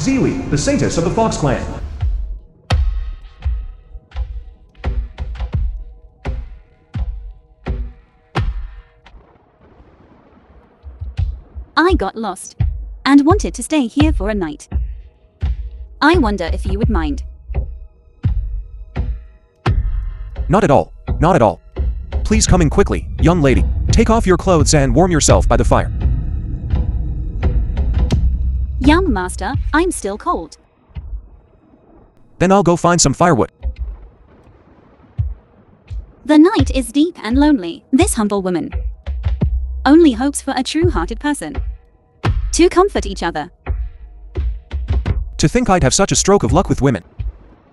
Ziwi, the saintess of the Fox clan. I got lost and wanted to stay here for a night. I wonder if you would mind. Not at all. Not at all. Please come in quickly, young lady. Take off your clothes and warm yourself by the fire. Young master, I'm still cold. Then I'll go find some firewood. The night is deep and lonely. This humble woman only hopes for a true-hearted person to comfort each other. To think I'd have such a stroke of luck with women.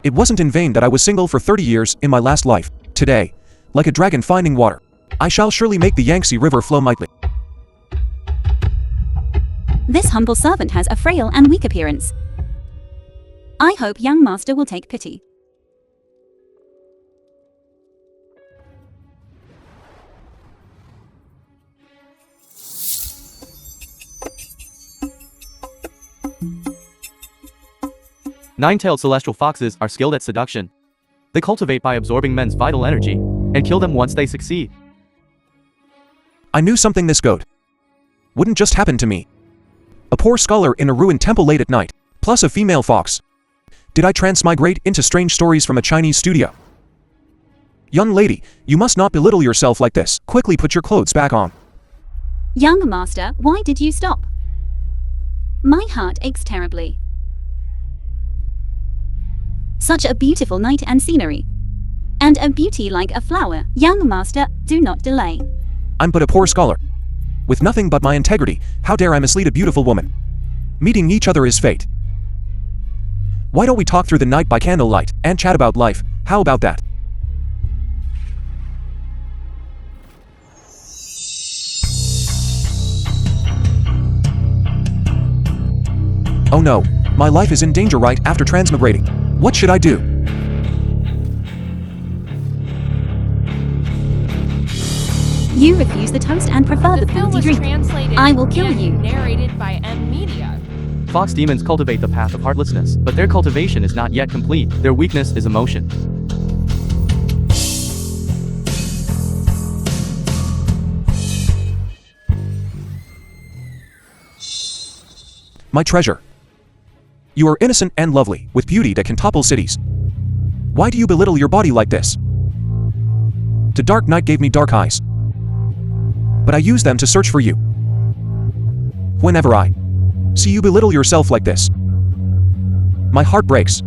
It wasn't in vain that I was single for 30 years in my last life. Today, like a dragon finding water, I shall surely make the Yangtze River flow mightily. This humble servant has a frail and weak appearance. I hope young master will take pity. Nine-tailed celestial foxes are skilled at seduction. They cultivate by absorbing men's vital energy and kill them once they succeed. I knew something this goat wouldn't just happen to me. A poor scholar in a ruined temple late at night, plus a female fox. Did I transmigrate into strange stories from a Chinese studio? Young lady, you must not belittle yourself like this. Quickly put your clothes back on. Young master, why did you stop? My heart aches terribly. Such a beautiful night and scenery. And a beauty like a flower. Young master, do not delay. I'm but a poor scholar. With nothing but my integrity, how dare I mislead a beautiful woman? Meeting each other is fate. Why don't we talk through the night by candlelight, and chat about life? How about that? Oh no, my life is in danger right after transmigrating. What should I do? You refuse the toast and prefer the penalty drink. I will kill you. Narrated by M Media. Fox demons cultivate the path of heartlessness, but their cultivation is not yet complete. Their weakness is emotion. My treasure. You are innocent and lovely, with beauty that can topple cities. Why do you belittle your body like this? The dark night gave me dark eyes, but I use them to search for you. Whenever I see you belittle yourself like this, my heart breaks.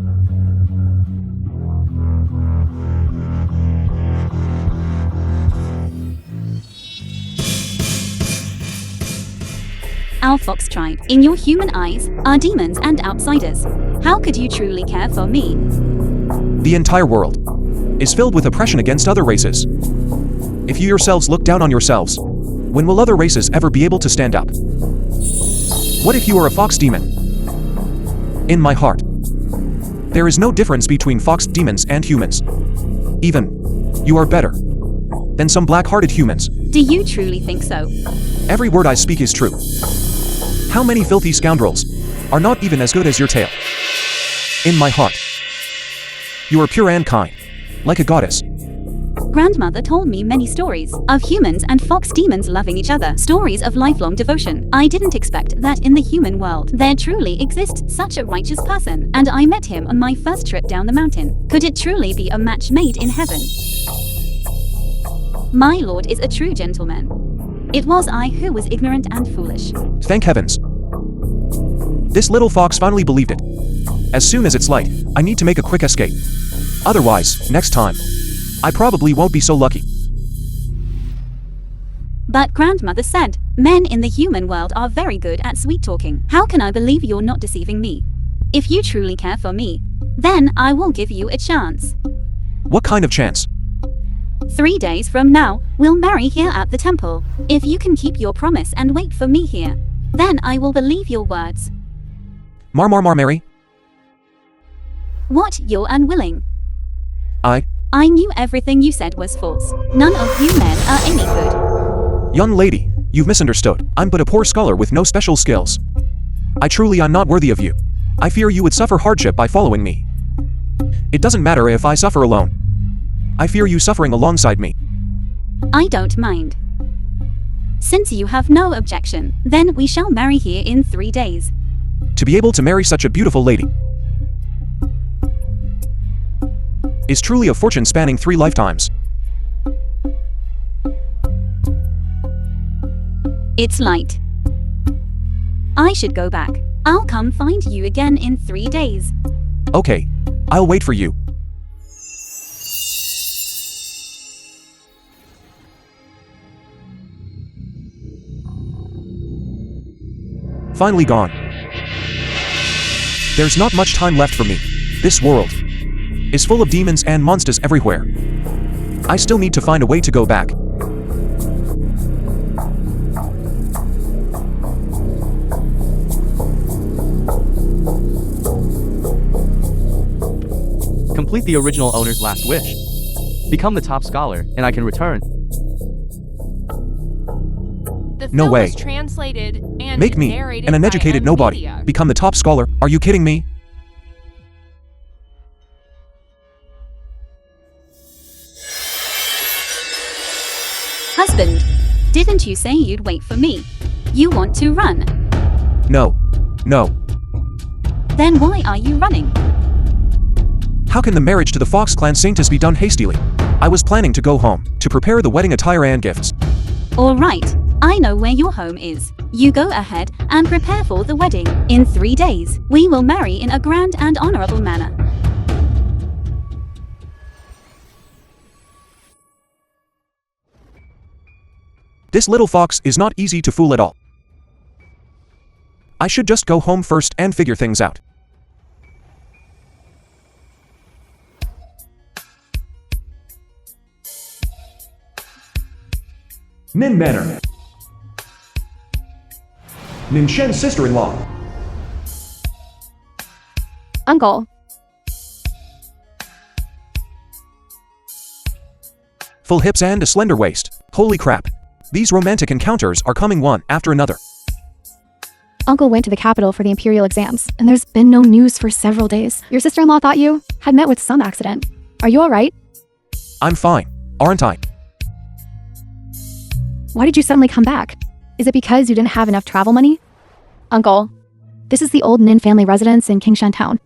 Our fox tribe, in your human eyes, are demons and outsiders. How could you truly care for me? The entire world is filled with oppression against other races. If you yourselves look down on yourselves, when will other races ever be able to stand up? What if you are a fox demon? In my heart, there is no difference between fox demons and humans. Even, you are better than some black-hearted humans. Do you truly think so? Every word I speak is true. How many filthy scoundrels are not even as good as your tail? In my heart, you are pure and kind, like a goddess. Grandmother told me many stories of humans and fox demons loving each other. Stories of lifelong devotion. I didn't expect that in the human world there truly exists such a righteous person. And I met him on my first trip down the mountain. Could it truly be a match made in heaven? My lord is a true gentleman. It was I who was ignorant and foolish. Thank heavens. This little fox finally believed it. As soon as it's light, I need to make a quick escape. Otherwise, next time, I probably won't be so lucky. But grandmother said, men in the human world are very good at sweet talking. How can I believe you're not deceiving me? If you truly care for me, then I will give you a chance. What kind of chance? 3 days from now, we'll marry here at the temple. If you can keep your promise and wait for me here, then I will believe your words. Mary. What, you're unwilling? I knew everything you said was false. None of you men are any good. Young lady, you've misunderstood. I'm but a poor scholar with no special skills. I truly am not worthy of you. I fear you would suffer hardship by following me. It doesn't matter if I suffer alone. I fear you suffering alongside me. I don't mind. Since you have no objection, then we shall marry here in 3 days. To be able to marry such a beautiful lady is truly a fortune spanning 3 lifetimes. It's light. I should go back. I'll come find you again in 3 days. Okay, I'll wait for you. Finally gone. There's not much time left for me. This world is full of demons and monsters everywhere. I still need to find a way to go back. Complete the original owner's last wish. Become the top scholar, and I can return. The No film way. was translated and Make me, narrated an by uneducated M. nobody, Media. become the top scholar. Are you kidding me? Husband, didn't you say you'd wait for me? You want to run? No. No. Then why are you running? How can the marriage to the Fox Clan Saintess be done hastily? I was planning to go home, to prepare the wedding attire and gifts. All right, I know where your home is. You go ahead and prepare for the wedding. In 3 days, we will marry in a grand and honorable manner. This little fox is not easy to fool at all. I should just go home first and figure things out. Nin Manor. Nin Shen's sister-in-law. Uncle. Full hips and a slender waist. Holy crap. These romantic encounters are coming one after another. Uncle went to the capital for the imperial exams, and there's been no news for several days. Your sister-in-law thought you had met with some accident. Are you alright? I'm fine, aren't I? Why did you suddenly come back? Is it because you didn't have enough travel money? Uncle, this is the old Nin family residence in Kingshan Town.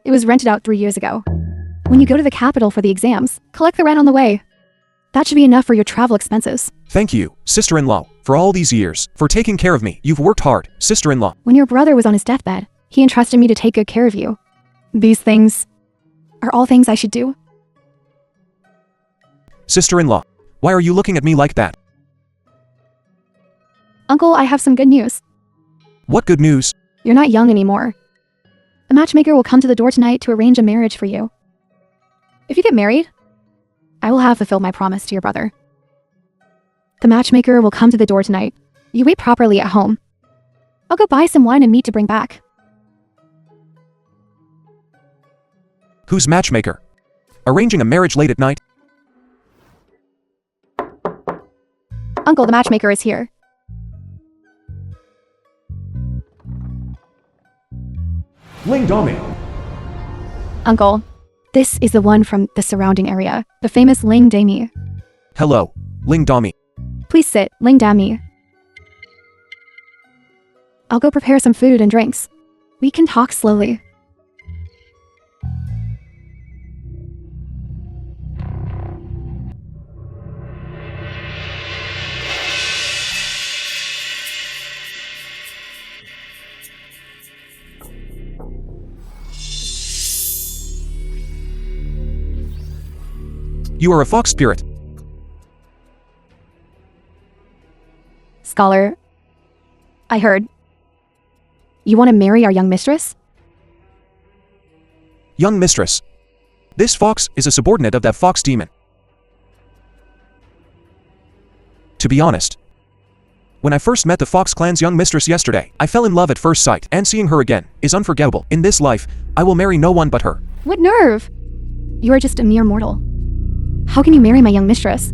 It was rented out 3 years ago. When you go to the capital for the exams, collect the rent on the way. That should be enough for your travel expenses. Thank you, sister-in-law, for all these years, for taking care of me. You've worked hard, sister-in-law. When your brother was on his deathbed, he entrusted me to take good care of you. These things are all things I should do. Sister-in-law, why are you looking at me like that? Uncle, I have some good news. What good news? You're not young anymore. A matchmaker will come to the door tonight to arrange a marriage for you. If you get married, I will have fulfilled my promise to your brother. The matchmaker will come to the door tonight. You wait properly at home. I'll go buy some wine and meat to bring back. Who's matchmaker? Arranging a marriage late at night? Uncle, the matchmaker is here. Ling Dami. Uncle, this is the one from the surrounding area, the famous Ling Dami. Hello, Ling Dami. Please sit, Ling Dami. I'll go prepare some food and drinks. We can talk slowly. You are a fox spirit. Scholar, I heard. You want to marry our young mistress? Young mistress. This fox is a subordinate of that fox demon. To be honest, when I first met the Fox Clan's young mistress yesterday, I fell in love at first sight, and seeing her again is unforgettable. In this life, I will marry no one but her. What nerve! You are just a mere mortal. How can you marry my young mistress?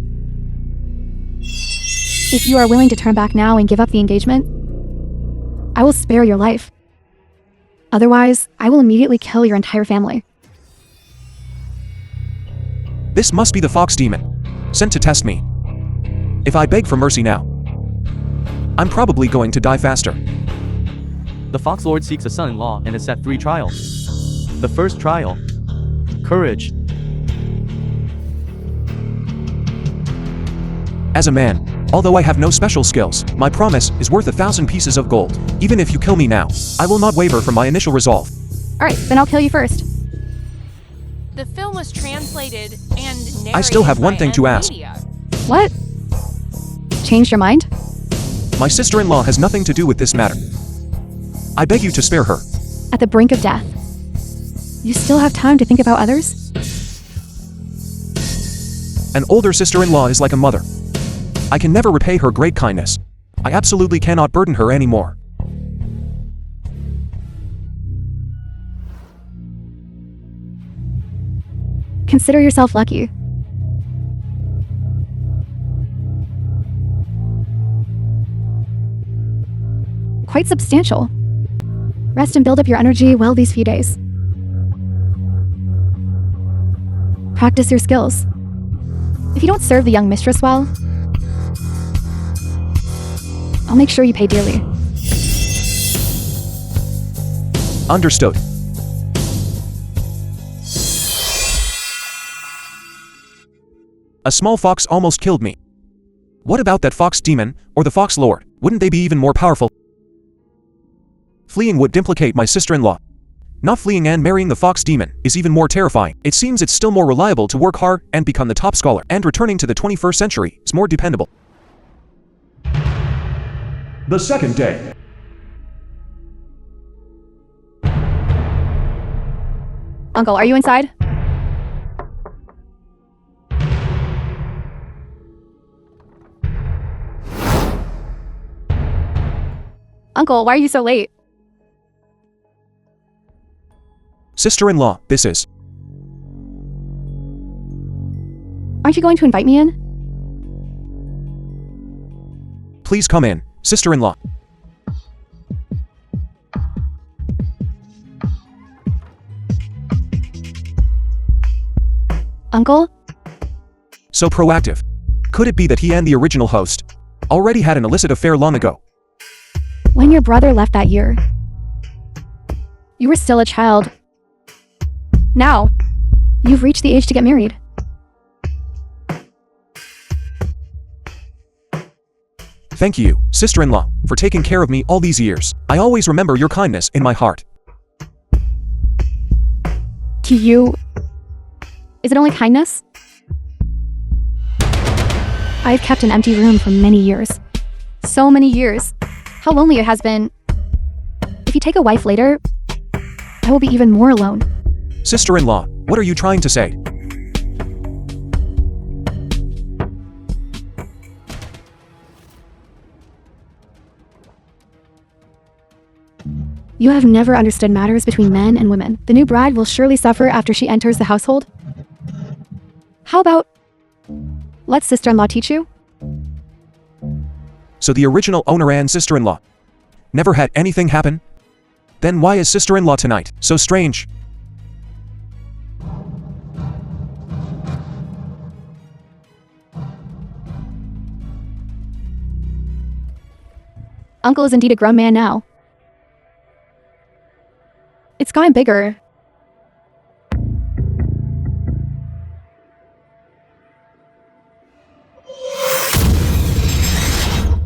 If you are willing to turn back now and give up the engagement, I will spare your life. Otherwise, I will immediately kill your entire family. This must be the fox demon, sent to test me. If I beg for mercy now, I'm probably going to die faster. The Fox Lord seeks a son-in-law and has set 3 trials. The first trial. Courage. As a man, although I have no special skills, my promise is worth 1,000 pieces of gold. Even if you kill me now, I will not waver from my initial resolve. Alright, then I'll kill you first. The film was translated and narrated I still have one by thing to ask. Media. What? Changed your mind? My sister-in-law has nothing to do with this matter. I beg you to spare her. At the brink of death. You still have time to think about others? An older sister-in-law is like a mother. I can never repay her great kindness. I absolutely cannot burden her anymore. Consider yourself lucky. Quite substantial. Rest and build up your energy well these few days. Practice your skills. If you don't serve the young mistress well, I'll make sure you pay dearly. Understood. A small fox almost killed me. What about that fox demon, or the fox lord? Wouldn't they be even more powerful? Fleeing would implicate my sister-in-law. Not fleeing and marrying the fox demon is even more terrifying. It seems it's still more reliable to work hard and become the top scholar, and returning to the 21st century is more dependable. The second day. Uncle, are you inside? Uncle, why are you so late? Sister-in-law, this is. Aren't you going to invite me in? Please come in, sister-in-law. Uncle? So proactive. Could it be that he and the original host already had an illicit affair long ago? When your brother left that year, you were still a child. Now, you've reached the age to get married. Thank you, sister-in-law, for taking care of me all these years. I always remember your kindness in my heart. To you, is it only kindness? I've kept an empty room for many years. So many years. How lonely it has been. If you take a wife later, I will be even more alone. Sister-in-law, what are you trying to say? You have never understood matters between men and women. The new bride will surely suffer after she enters the household. How about let sister-in-law teach you? So the original owner and sister-in-law never had anything happen? Then why is sister-in-law tonight so strange? Uncle is indeed a grown man now. It's gotten bigger.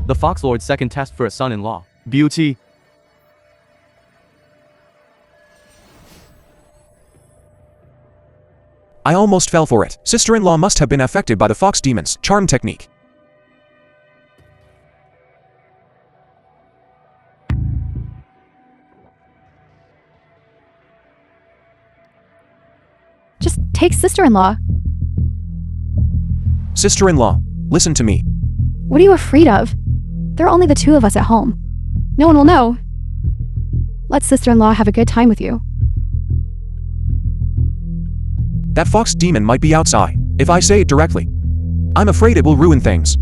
The Fox Lord's second test for a son-in-law. Beauty. I almost fell for it. Sister-in-law must have been affected by the fox demon's charm technique. Just take sister-in-law. Sister-in-law, listen to me. What are you afraid of? There are only the two of us at home. No one will know. Let sister-in-law have a good time with you. That fox demon might be outside. If I say it directly, I'm afraid it will ruin things.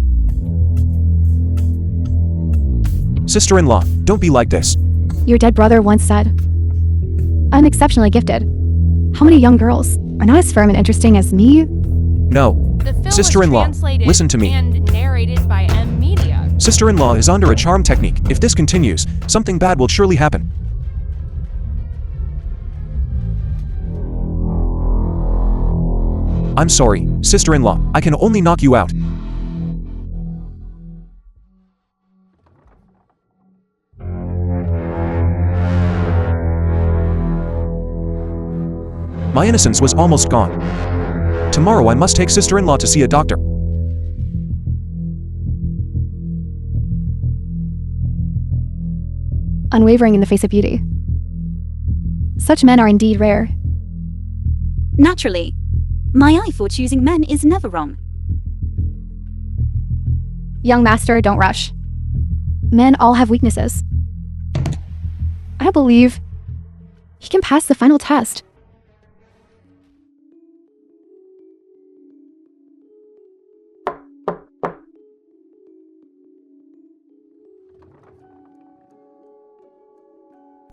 Sister-in-law, don't be like this. Your dead brother once said, I'm exceptionally gifted. How many young girls are not as firm and interesting as me? No. The film Sister-in-law, was translated listen to me. and narrated by M Media. Sister-in-law is under a charm technique. If this continues, something bad will surely happen. I'm sorry, sister-in-law. I can only knock you out. My innocence was almost gone. Tomorrow I must take sister-in-law to see a doctor. Unwavering in the face of beauty. Such men are indeed rare. Naturally, my eye for choosing men is never wrong. Young master, don't rush. Men all have weaknesses. I believe he can pass the final test.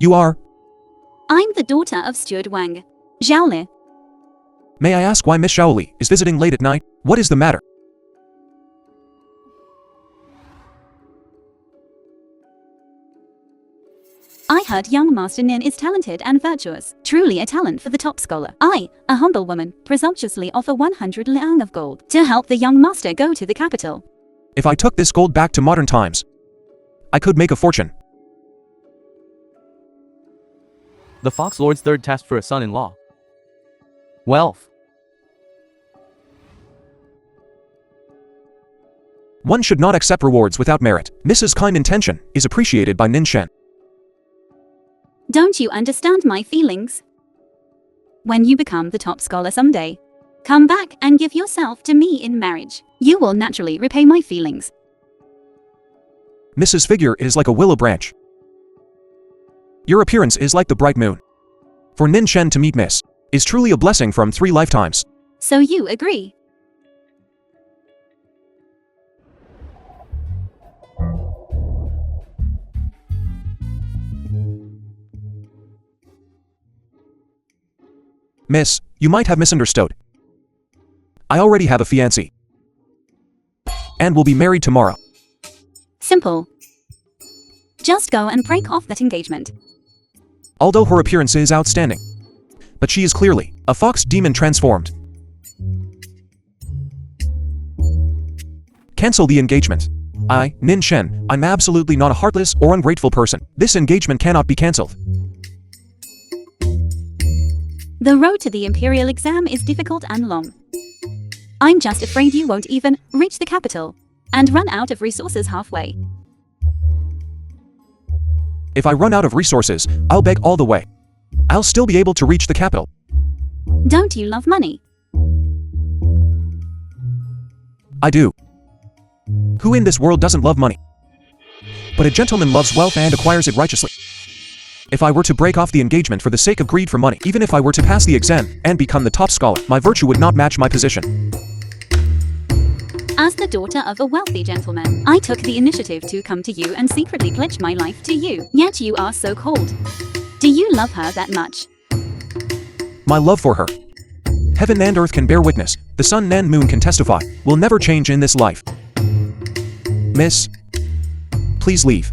You are? I'm the daughter of Steward Wang, Zhaoli. May I ask why Miss Zhaoli is visiting late at night? What is the matter? I heard young Master Nin is talented and virtuous, truly a talent for the top scholar. I, a humble woman, presumptuously offer 100 liang of gold to help the young master go to the capital. If I took this gold back to modern times, I could make a fortune. The Fox Lord's third test for a son-in-law. Wealth. One should not accept rewards without merit. Mrs. Kind intention is appreciated by Nin Shen. Don't you understand my feelings? When you become the top scholar someday, come back and give yourself to me in marriage. You will naturally repay my feelings. Mrs. Figure is like a willow branch. Your appearance is like the bright moon. For Nin Shen to meet Miss is truly a blessing from 3 lifetimes. So you agree? Miss, you might have misunderstood. I already have a fiancé. And will be married tomorrow. Simple. Just go and break off that engagement. Although her appearance is outstanding, but she is clearly a fox demon transformed. Cancel the engagement. I, Nin Shen, I'm absolutely not a heartless or ungrateful person. This engagement cannot be cancelled. The road to the imperial exam is difficult and long. I'm just afraid you won't even reach the capital and run out of resources halfway. If I run out of resources, I'll beg all the way. I'll still be able to reach the capital. Don't you love money? I do. Who in this world doesn't love money? But a gentleman loves wealth and acquires it righteously. If I were to break off the engagement for the sake of greed for money, even if I were to pass the exam and become the top scholar, my virtue would not match my position. As the daughter of a wealthy gentleman, I took the initiative to come to you and secretly pledge my life to you. Yet you are so cold. Do you love her that much? My love for her, heaven and earth can bear witness, the sun and moon can testify, will never change in this life. Miss, please leave.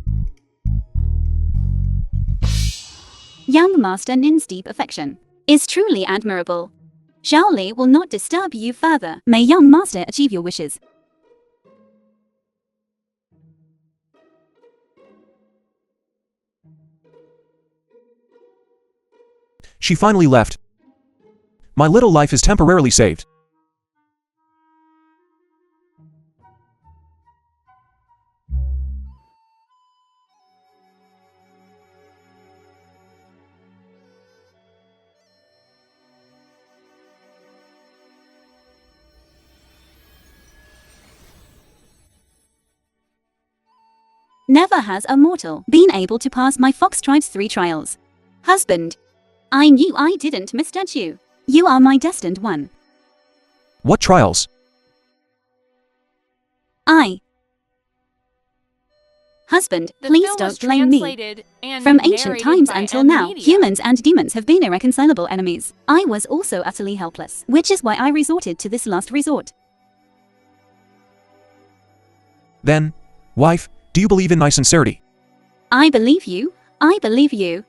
Young Master Nin's deep affection is truly admirable. Zhaoli will not disturb you further. May young master achieve your wishes. She finally left. My little life is temporarily saved. Never has a mortal been able to pass my fox tribe's 3 trials. Husband, I knew I didn't misjudge you. You are my destined one. What trials? Husband, The please film don't was blame me. translated and From ancient narrated times by until now, media. humans and demons have been irreconcilable enemies. I was also utterly helpless, which is why I resorted to this last resort. Then, wife, do you believe in my sincerity? I believe you. I believe you.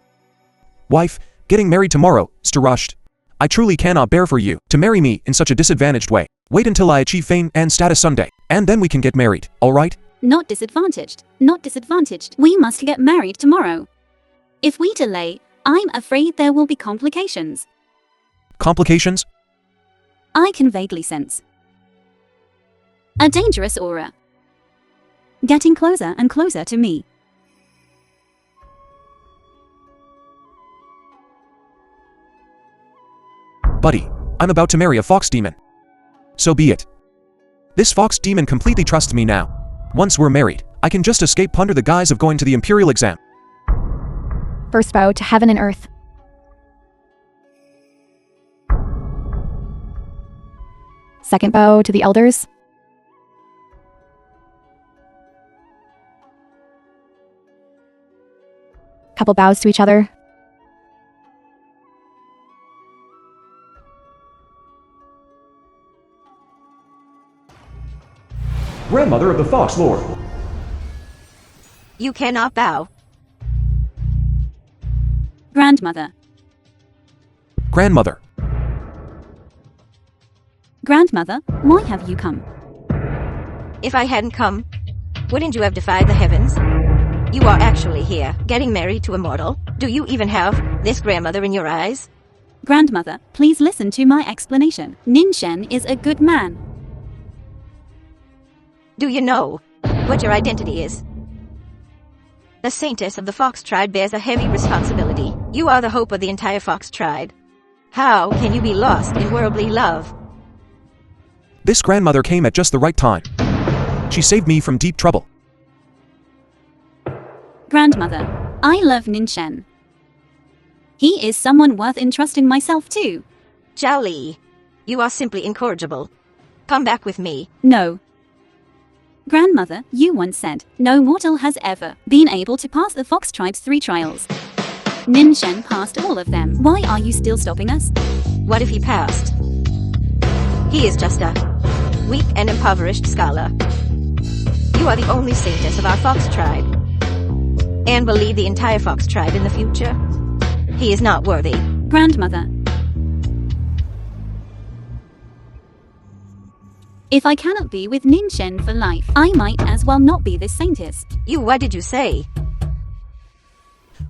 Wife, getting married tomorrow, rushed. I truly cannot bear for you to marry me in such a disadvantaged way. Wait until I achieve fame and status someday, and then we can get married, alright? Not disadvantaged. Not disadvantaged. We must get married tomorrow. If we delay, I'm afraid there will be complications. Complications? I can vaguely sense a dangerous aura getting closer and closer to me. Buddy, I'm about to marry a fox demon. So be it. This fox demon completely trusts me now. Once we're married, I can just escape under the guise of going to the imperial exam. First bow to heaven and earth. Second bow to the elders. Couple bows to each other. Grandmother of the Fox Lord. You cannot bow. Grandmother. Grandmother. Grandmother, why have you come? If I hadn't come, wouldn't you have defied the heavens? You are actually here, getting married to a mortal. Do you even have this grandmother in your eyes? Grandmother, please listen to my explanation. Ninshen is a good man. Do you know what your identity is? The saintess of the Fox tribe bears a heavy responsibility. You are the hope of the entire Fox tribe. How can you be lost in worldly love? This grandmother came at just the right time. She saved me from deep trouble. Grandmother, I love Ninshen. He is someone worth entrusting myself to. Zhao Li, you are simply incorrigible. Come back with me. No. Grandmother, you once said, no mortal has ever been able to pass the Fox tribe's 3 trials. Ninshen passed all of them. Why are you still stopping us? What if he passed? He is just a weak and impoverished scholar. You are the only saintess of our Fox tribe, and will lead the entire Fox tribe in the future. He is not worthy. Grandmother. If I cannot be with Ninshen for life, I might as well not be this saintess. What did you say?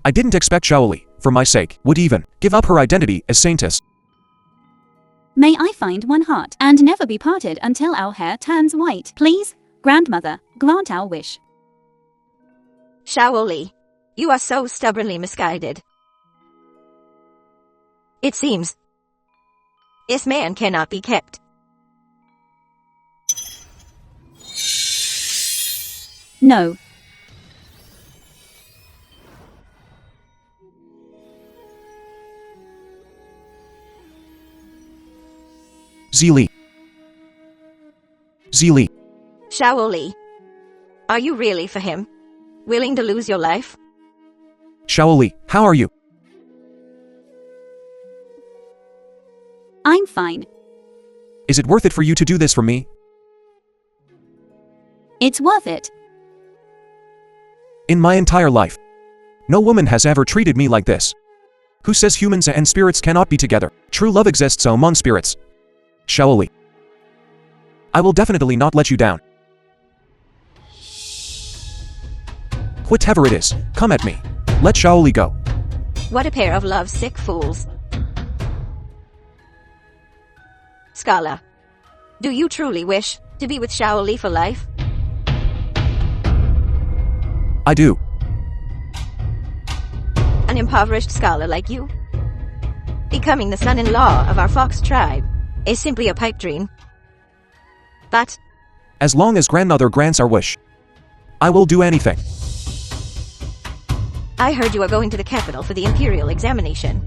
I didn't expect Shaoli, for my sake, would even give up her identity as saintess. May I find one heart and never be parted until our hair turns white. Please, Grandmother, grant our wish. Zhao Li, you are so stubbornly misguided. It seems this man cannot be kept. No. Zili. Zili. Zhao Li, are you really for him? Willing to lose your life? Shaoli, how are you? I'm fine. Is it worth it for you to do this for me? It's worth it. In my entire life, no woman has ever treated me like this. Who says humans and spirits cannot be together? True love exists among spirits. Shaoli, I will definitely not let you down. Whatever it is, come at me. Let Shaoli go. What a pair of love-sick fools. Scholar, do you truly wish to be with Zhao Li for life? I do. An impoverished scholar like you? Becoming the son-in-law of our Fox tribe is simply a pipe dream. But As long as grandmother grants our wish, I will do anything. I heard you are going to the capital for the imperial examination.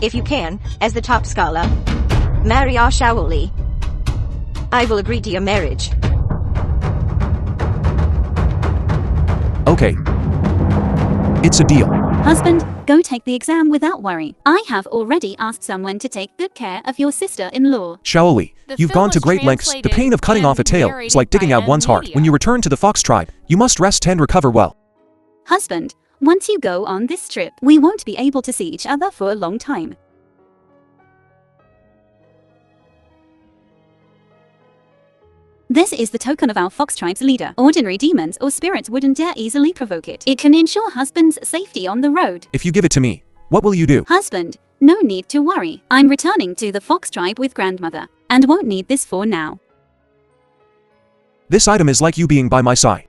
If you can, as the top scholar, marry our Zhao Li, I will agree to your marriage. Okay. okay. It's a deal. Husband, go take the exam without worry. I have already asked someone to take good care of your sister-in-law. Shaoli, The you've film gone to was great lengths. The translated pain of cutting off a and tail is narrated like digging by out one's heart. Media. When you return to the Fox tribe, you must rest and recover well. Husband, once you go on this trip, we won't be able to see each other for a long time. This is the token of our Fox tribe's leader. Ordinary demons or spirits wouldn't dare easily provoke it. It can ensure husband's safety on the road. If you give it to me, what will you do? Husband, no need to worry. I'm returning to the Fox tribe with grandmother, and won't need this for now. This item is like you being by my side.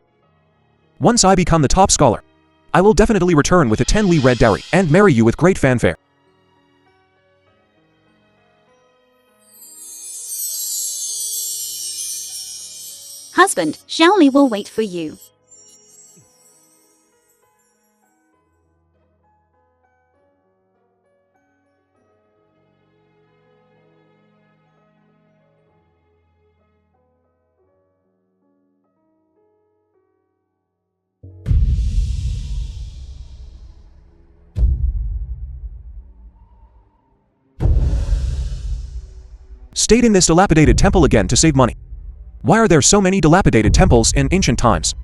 Once I become the top scholar, I will definitely return with a 10 red dowry and marry you with great fanfare. Husband, Shaoli will wait for you. Stayed in this dilapidated temple again to save money. Why are there so many dilapidated temples in ancient times?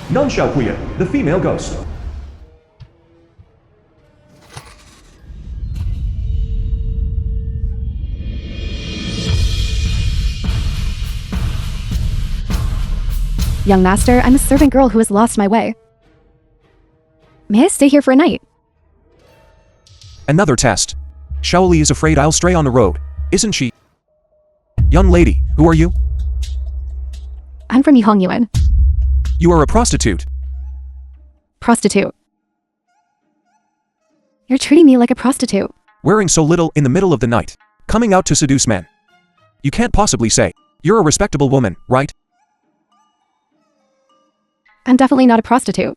Nan Xiaopuya, the female ghost. Young master, I'm a servant girl who has lost my way. May I stay here for a night? Another test. Shaoli is afraid I'll stray on the road, isn't she? Young lady, who are you? I'm from Yuan. You are a prostitute. Prostitute. You're treating me like a prostitute. Wearing so little in the middle of the night. Coming out to seduce men. You can't possibly say, you're a respectable woman, right? I'm definitely not a prostitute.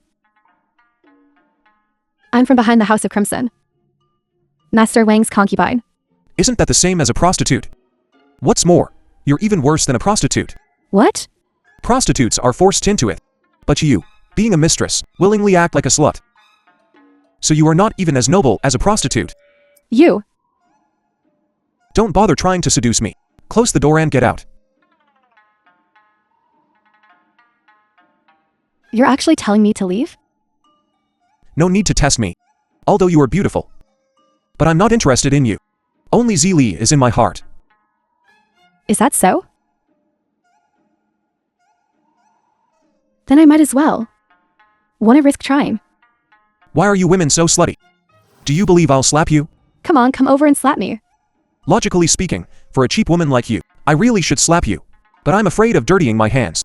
I'm from behind the House of Crimson. Master Wang's concubine. Isn't that the same as a prostitute? What's more, you're even worse than a prostitute. What? Prostitutes are forced into it. But you, being a mistress, willingly act like a slut. So you are not even as noble as a prostitute. You. Don't bother trying to seduce me. Close the door and get out. You're actually telling me to leave? No need to test me. Although you are beautiful. But I'm not interested in you. Only Zili is in my heart. Is that so? Then I might as well. Wanna risk trying? Why are you women so slutty? Do you believe I'll slap you? Come on, come over and slap me. Logically speaking, for a cheap woman like you, I really should slap you. But I'm afraid of dirtying my hands.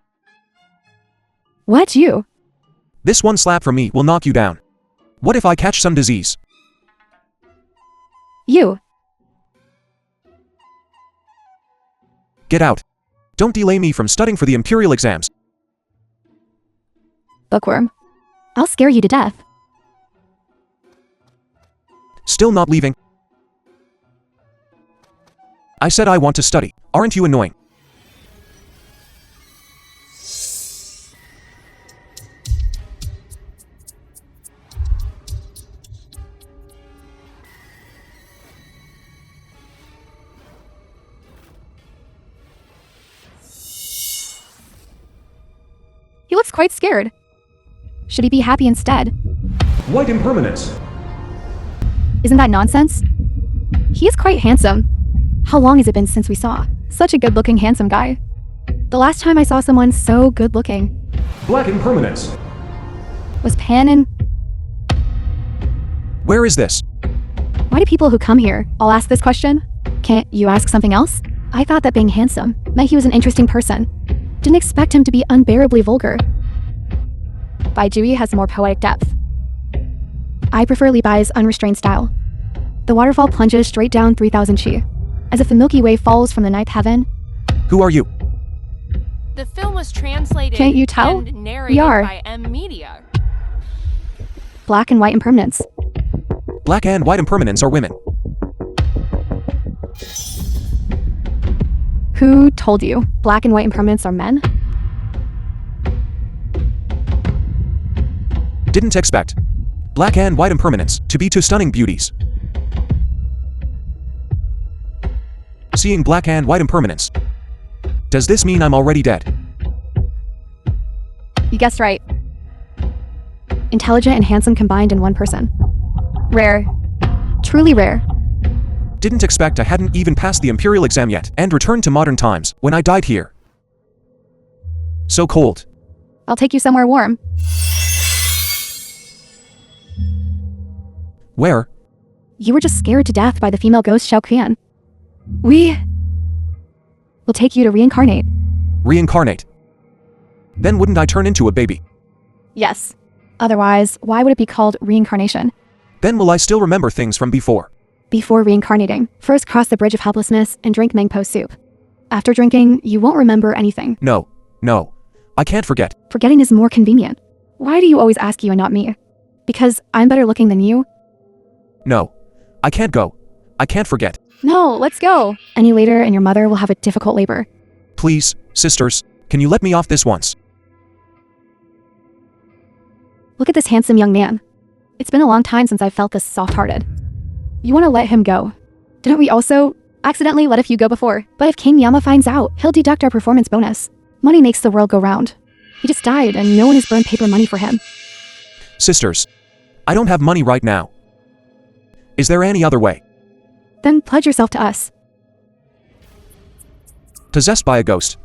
What, you? This one slap from me will knock you down. What if I catch some disease? You. Get out. Don't delay me from studying for the imperial exams. Bookworm. I'll scare you to death. Still not leaving? I said I want to study. Aren't you annoying? He looks quite scared. Should he be happy instead? White impermanence. Isn't that nonsense? He is quite handsome. How long has it been since we saw such a good-looking, handsome guy? The last time I saw someone so good-looking Black impermanence. was Pan and... Where is this? Why do people who come here all ask this question? Can't you ask something else? I thought that being handsome meant he was an interesting person. Didn't expect him to be unbearably vulgar. Bai Jui has more poetic depth. I prefer Li Bai's unrestrained style. The waterfall plunges straight down 3,000 chi, as if the Milky Way falls from the ninth heaven. Who are you? The film was translated Can't you tell? and narrated We are. by Media. Black and white impermanence. Black and white impermanents are women. Who told you black and white impermanents are men? Didn't expect black and white impermanents to be two stunning beauties. Seeing black and white impermanents. Does this mean I'm already dead? You guessed right. Intelligent and handsome combined in one person. Rare. Truly rare. Didn't expect I hadn't even passed the imperial exam yet and returned to modern times when I died here. So cold. I'll take you somewhere warm. Where? You were just scared to death by the female ghost Xiao Qian. We will take you to reincarnate. Reincarnate. Then wouldn't I turn into a baby? Yes. Otherwise, why would it be called reincarnation? Then will I still remember things from before? Before reincarnating, first cross the bridge of helplessness and drink Mangpo soup. After drinking, you won't remember anything. No. I can't forget. Forgetting is more convenient. Why do you always ask you and not me? Because I'm better looking than you? No. I can't go. I can't forget. No, let's go. Any later and your mother will have a difficult labor. Please, sisters, can you let me off this once? Look at this handsome young man. It's been a long time since I've felt this soft-hearted. You want to let him go. Didn't we also accidentally let a few go before? But if King Yama finds out, he'll deduct our performance bonus. Money makes the world go round. He just died and no one has burned paper money for him. Sisters, I don't have money right now. Is there any other way? Then pledge yourself to us. Possessed by a ghost.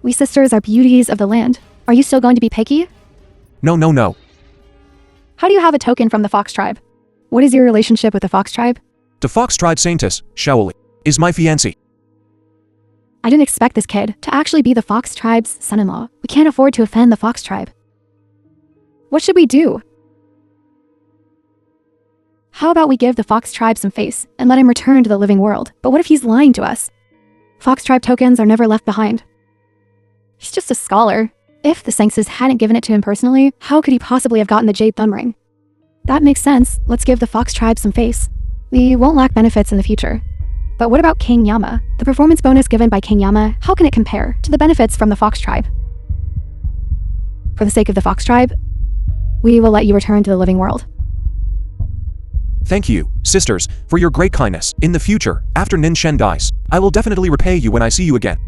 We sisters are beauties of the land. Are you still going to be picky? No. How do you have a token from the Fox tribe? What is your relationship with the Fox tribe? The Fox tribe Saintess, Shaoli, is my fiancé. I didn't expect this kid to actually be the Fox tribe's son-in-law. We can't afford to offend the Fox tribe. What should we do? How about we give the Fox tribe some face and let him return to the living world? But what if he's lying to us? Fox tribe tokens are never left behind. He's just a scholar. If the Sankses hadn't given it to him personally, how could he possibly have gotten the jade thumb ring? That makes sense. Let's give the Fox tribe some face. We won't lack benefits in the future. But what about King Yama? The performance bonus given by King Yama, how can it compare to the benefits from the Fox tribe? For the sake of the Fox tribe, we will let you return to the living world. Thank you, sisters, for your great kindness. In the future, after Nin Shen dies, I will definitely repay you when I see you again.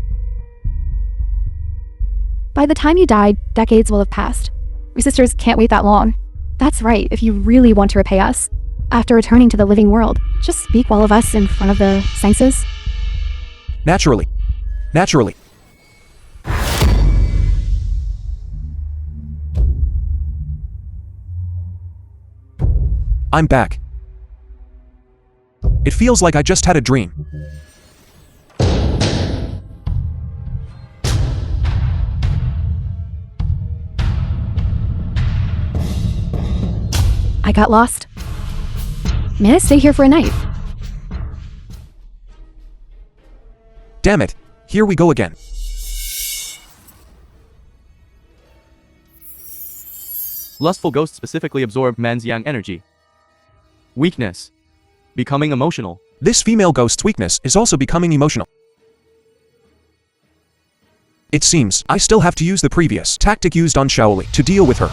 By the time you die, decades will have passed. We sisters can't wait that long. That's right, if you really want to repay us. After returning to the living world, just speak well of us in front of the Sankses. Naturally. I'm back. It feels like I just had a dream. I got lost. May I stay here for a night? Damn it, here we go again. Lustful ghosts specifically absorb man's yang energy. Weakness. Becoming emotional. This female ghost's weakness is also becoming emotional. It seems I still have to use the previous tactic used on Shaoli to deal with her.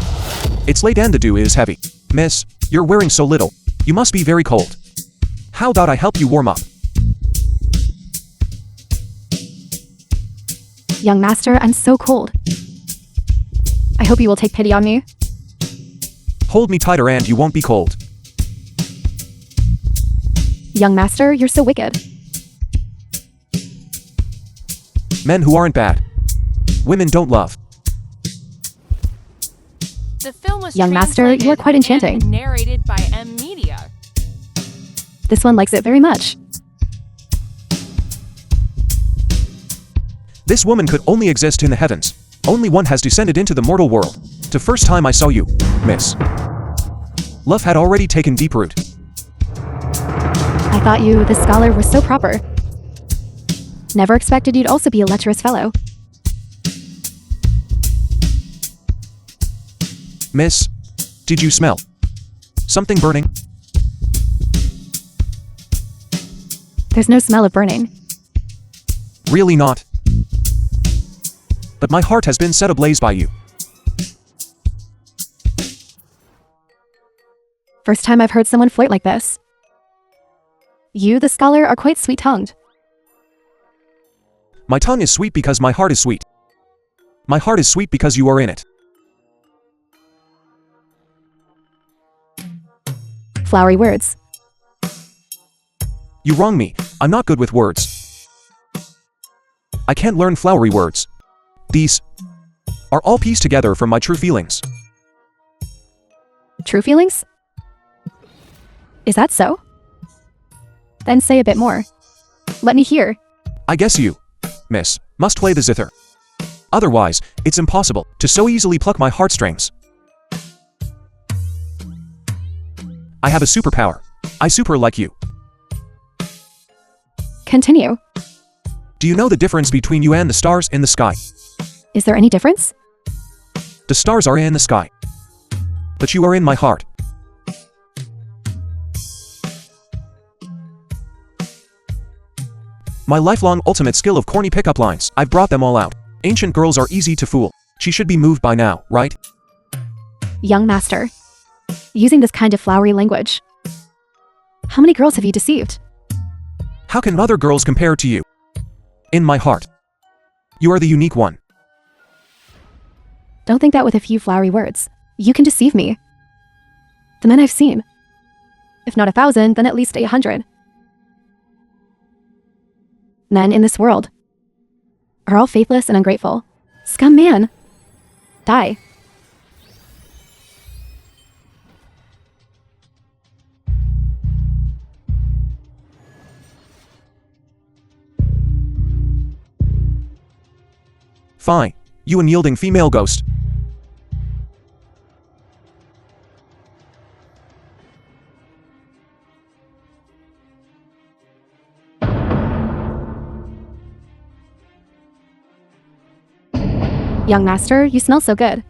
It's late and the dew is heavy. Miss, you're wearing so little. You must be very cold. How about I help you warm up? Young master, I'm so cold. I hope you will take pity on me. Hold me tighter and you won't be cold. Young master, you're so wicked. Men who aren't bad. Women don't love. The film was Young master, you are quite enchanting. and narrated by M Media. This one likes it very much. This woman could only exist in the heavens. Only one has descended into the mortal world. The first time I saw you, miss. Love had already taken deep root. I thought you, the scholar, were so proper. Never expected you'd also be a lecherous fellow. Miss, did you smell Something burning? There's no smell of burning. Really not? But my heart has been set ablaze by you. First time I've heard someone flirt like this. You, the scholar, are quite sweet-tongued. My tongue is sweet because my heart is sweet. My heart is sweet because you are in it. Flowery words. You wrong me. I'm not good with words. I can't learn flowery words. These are all pieced together from my true feelings. True feelings? Is that so? Then say a bit more. Let me hear. I guess you, miss, must play the zither. Otherwise, it's impossible to so easily pluck my heartstrings. I have a superpower. I super like you. Continue. Do you know the difference between you and the stars in the sky? Is there any difference? The stars are in the sky. But you are in my heart. My lifelong ultimate skill of corny pickup lines, I've brought them all out. Ancient girls are easy to fool. She should be moved by now, right? Young master. Using this kind of flowery language. How many girls have you deceived? How can other girls compare to you? In my heart. You are the unique one. Don't think that with a few flowery words. You can deceive me. The men I've seen. If not 1,000, then at least 800. Men in this world are all faithless and ungrateful. Scum man. Die. Fine. You unyielding female ghost. Young master, you smell so good.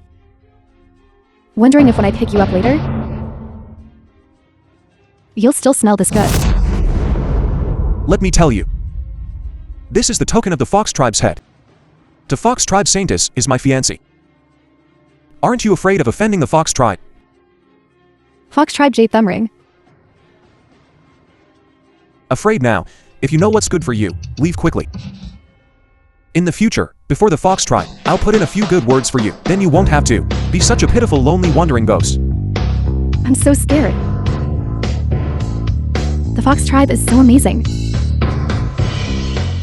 Wondering if when I pick you up later, you'll still smell this good. Let me tell you. This is the token of the Fox tribe's head. The Fox tribe saintess is my fiancée. Aren't you afraid of offending the Fox tribe? Fox tribe jade thumb ring. Afraid now? If you know what's good for you, leave quickly. In the future, before the Fox tribe, I'll put in a few good words for you. Then you won't have to be such a pitiful, lonely, wandering ghost. I'm so scared. The Fox tribe is so amazing.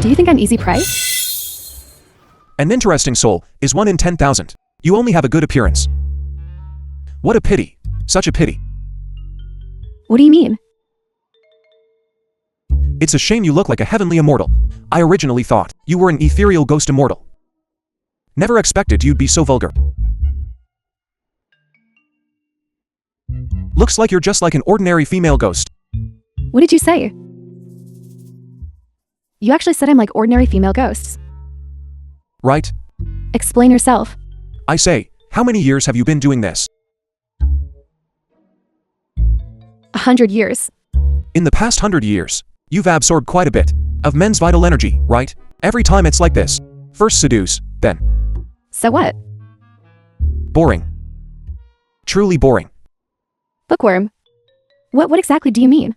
Do you think I'm easy prey? An interesting soul is 1 in 10,000. You only have a good appearance. What a pity. Such a pity. What do you mean? It's a shame you look like a heavenly immortal. I originally thought you were an ethereal ghost immortal. Never expected you'd be so vulgar. Looks like you're just like an ordinary female ghost. What did you say? You actually said I'm like ordinary female ghosts. Right? Explain yourself. I say, how many years have you been doing this? 100 years. In the past 100 years, you've absorbed quite a bit of men's vital energy, right? Every time it's like this. First seduce, then So what? boring. Truly boring. Bookworm. What exactly do you mean?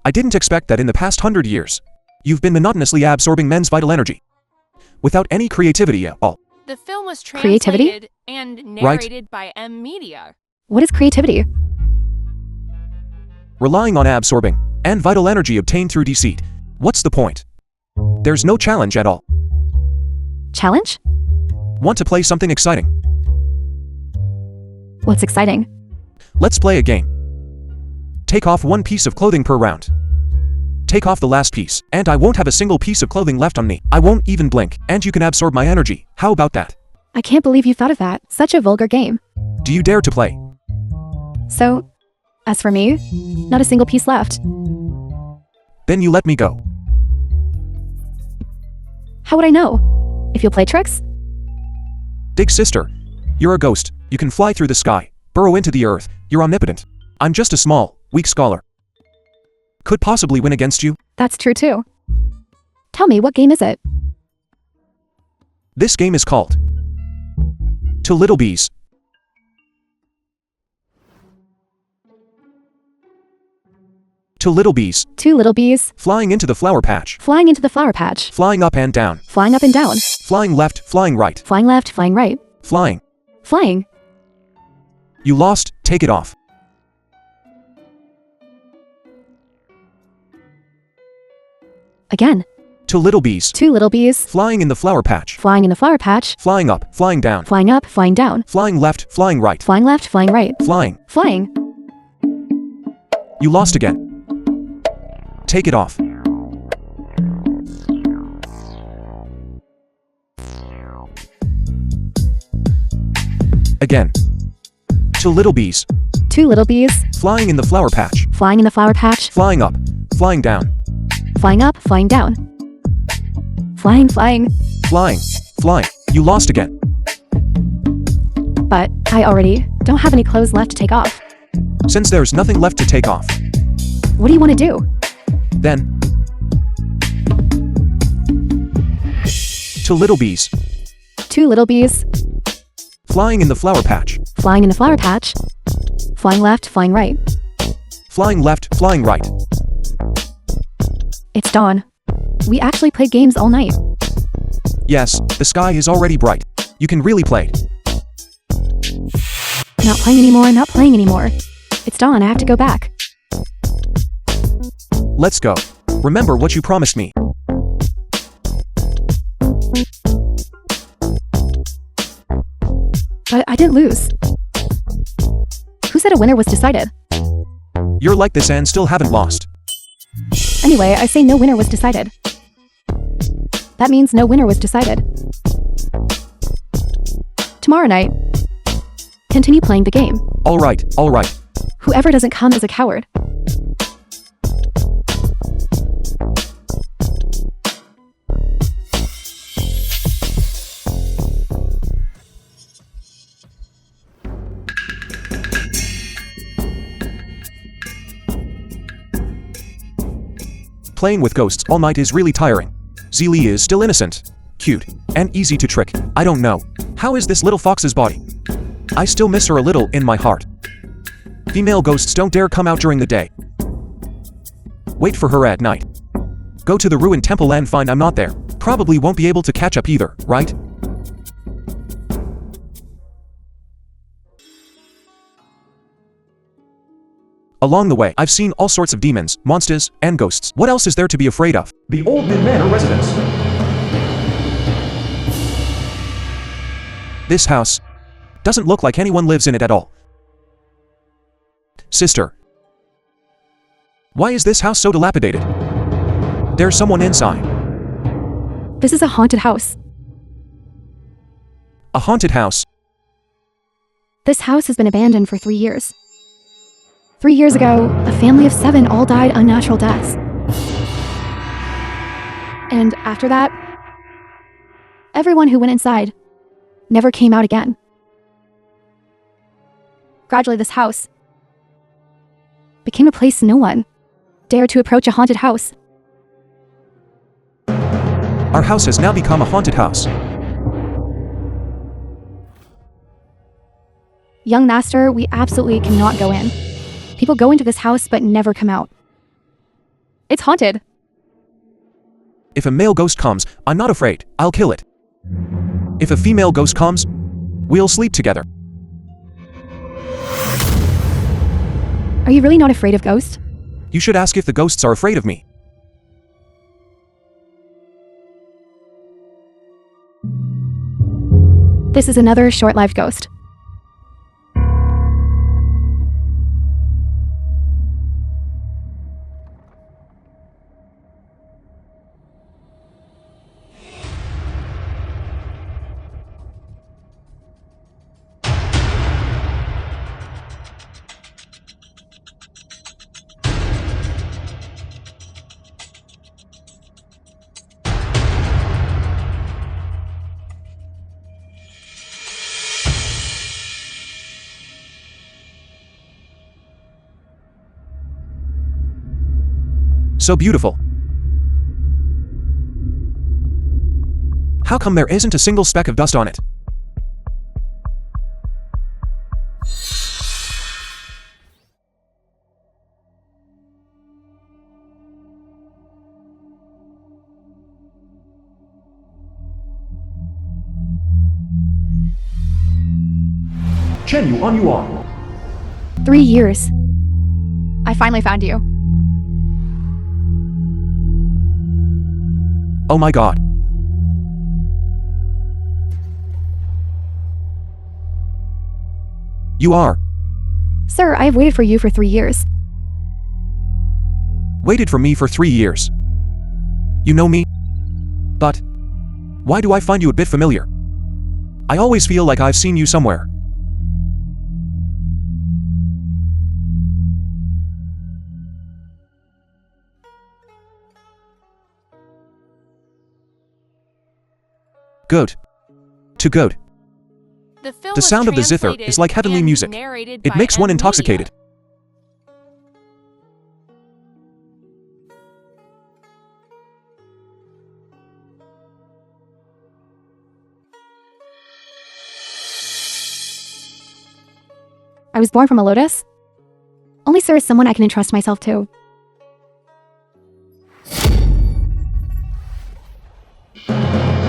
I didn't expect that in the past 100 years, you've been monotonously absorbing men's vital energy. Without any creativity at all. The film was Creativity? translated and narrated by M Media. What is creativity? Relying on absorbing and vital energy obtained through deceit. What's the point? There's no challenge at all. Challenge? Want to play something exciting? What's exciting? Let's play a game. Take off one piece of clothing per round. Take off the last piece, and I won't have a single piece of clothing left on me. I won't even blink, and you can absorb my energy. How about that? I can't believe you thought of that. Such a vulgar game. Do you dare to play? So, as for me, not a single piece left. Then you let me go. How would I know? If you'll play tricks? Dig sister, you're a ghost. You can fly through the sky. Burrow into the earth, you're omnipotent. I'm just a small, weak scholar. Could possibly win against you? That's true too. Tell me, what game is it? This game is called To Little Bees. To little bees. 2 little bees. Flying into the flower patch. Flying into the flower patch. Flying up and down. Flying up and down. Flying left, flying right. Flying left, flying right. Flying. Flying. You lost, take it off. Again. To little bees. 2 little bees. Flying in the flower patch. Flying in the flower patch. Flying up, flying down. Flying up, flying down. Flying left, flying right. Flying left, flying right. Flying. Flying. You lost again. Take it off. Again. To little bees. 2 little bees. Flying in the flower patch. Flying in the flower patch. Flying up, flying down. Flying up, flying down. Flying, flying. Flying. Flying. You lost again. But I already don't have any clothes left to take off. Since there's nothing left to take off, What do you want to do? then to little bees. 2 little bees. Flying in the flower patch. Flying in the flower patch. Flying left, flying right. Flying left, flying right. It's dawn. We actually played games all night. Yes, the sky is already bright. You can really play. Not playing anymore, not playing anymore. It's dawn, I have to go back. Let's go. Remember what you promised me. But I didn't lose. Who said a winner was decided? You're like this and still haven't lost. Anyway, I say no winner was decided. That means no winner was decided. Tomorrow night, continue playing the game. All right, all right. Whoever doesn't come is a coward. Playing with ghosts all night is really tiring. Zelie is still innocent, cute, and easy to trick. I don't know. How is this little fox's body? I still miss her a little in my heart. Female ghosts don't dare come out during the day. Wait for her at night. Go to the ruined temple and find I'm not there. Probably won't be able to catch up either, right? Along the way, I've seen all sorts of demons, monsters, and ghosts. What else is there to be afraid of? The Old Min Manor residence. This house doesn't look like anyone lives in it at all. Sister, why is this house so dilapidated? There's someone inside. This is a haunted house. A haunted house. This house has been abandoned for 3 years. 3 years ago, a family of 7 all died unnatural deaths. And after that, everyone who went inside never came out again. Gradually, this house became a place no one dared to approach a haunted house. Our house has now become a haunted house. Young master, we absolutely cannot go in. People go into this house but never come out. It's haunted. If a male ghost comes, I'm not afraid. I'll kill it. If a female ghost comes, we'll sleep together. Are you really not afraid of ghosts? You should ask if the ghosts are afraid of me. This is another short-lived ghost. So beautiful. How come there isn't a single speck of dust on it? Chen Yuan Yuan. 3 years. I finally found you. Oh my god. You are. Sir, I have waited for you for 3 years. Waited for me for 3 years. You know me? But why do I find you a bit familiar? I always feel like I've seen you somewhere. Good. To good. The film The was sound of the zither translated is like heavenly and music. narrated It by makes one Media. intoxicated. I was born from a lotus. Only Sir is someone I can entrust myself to.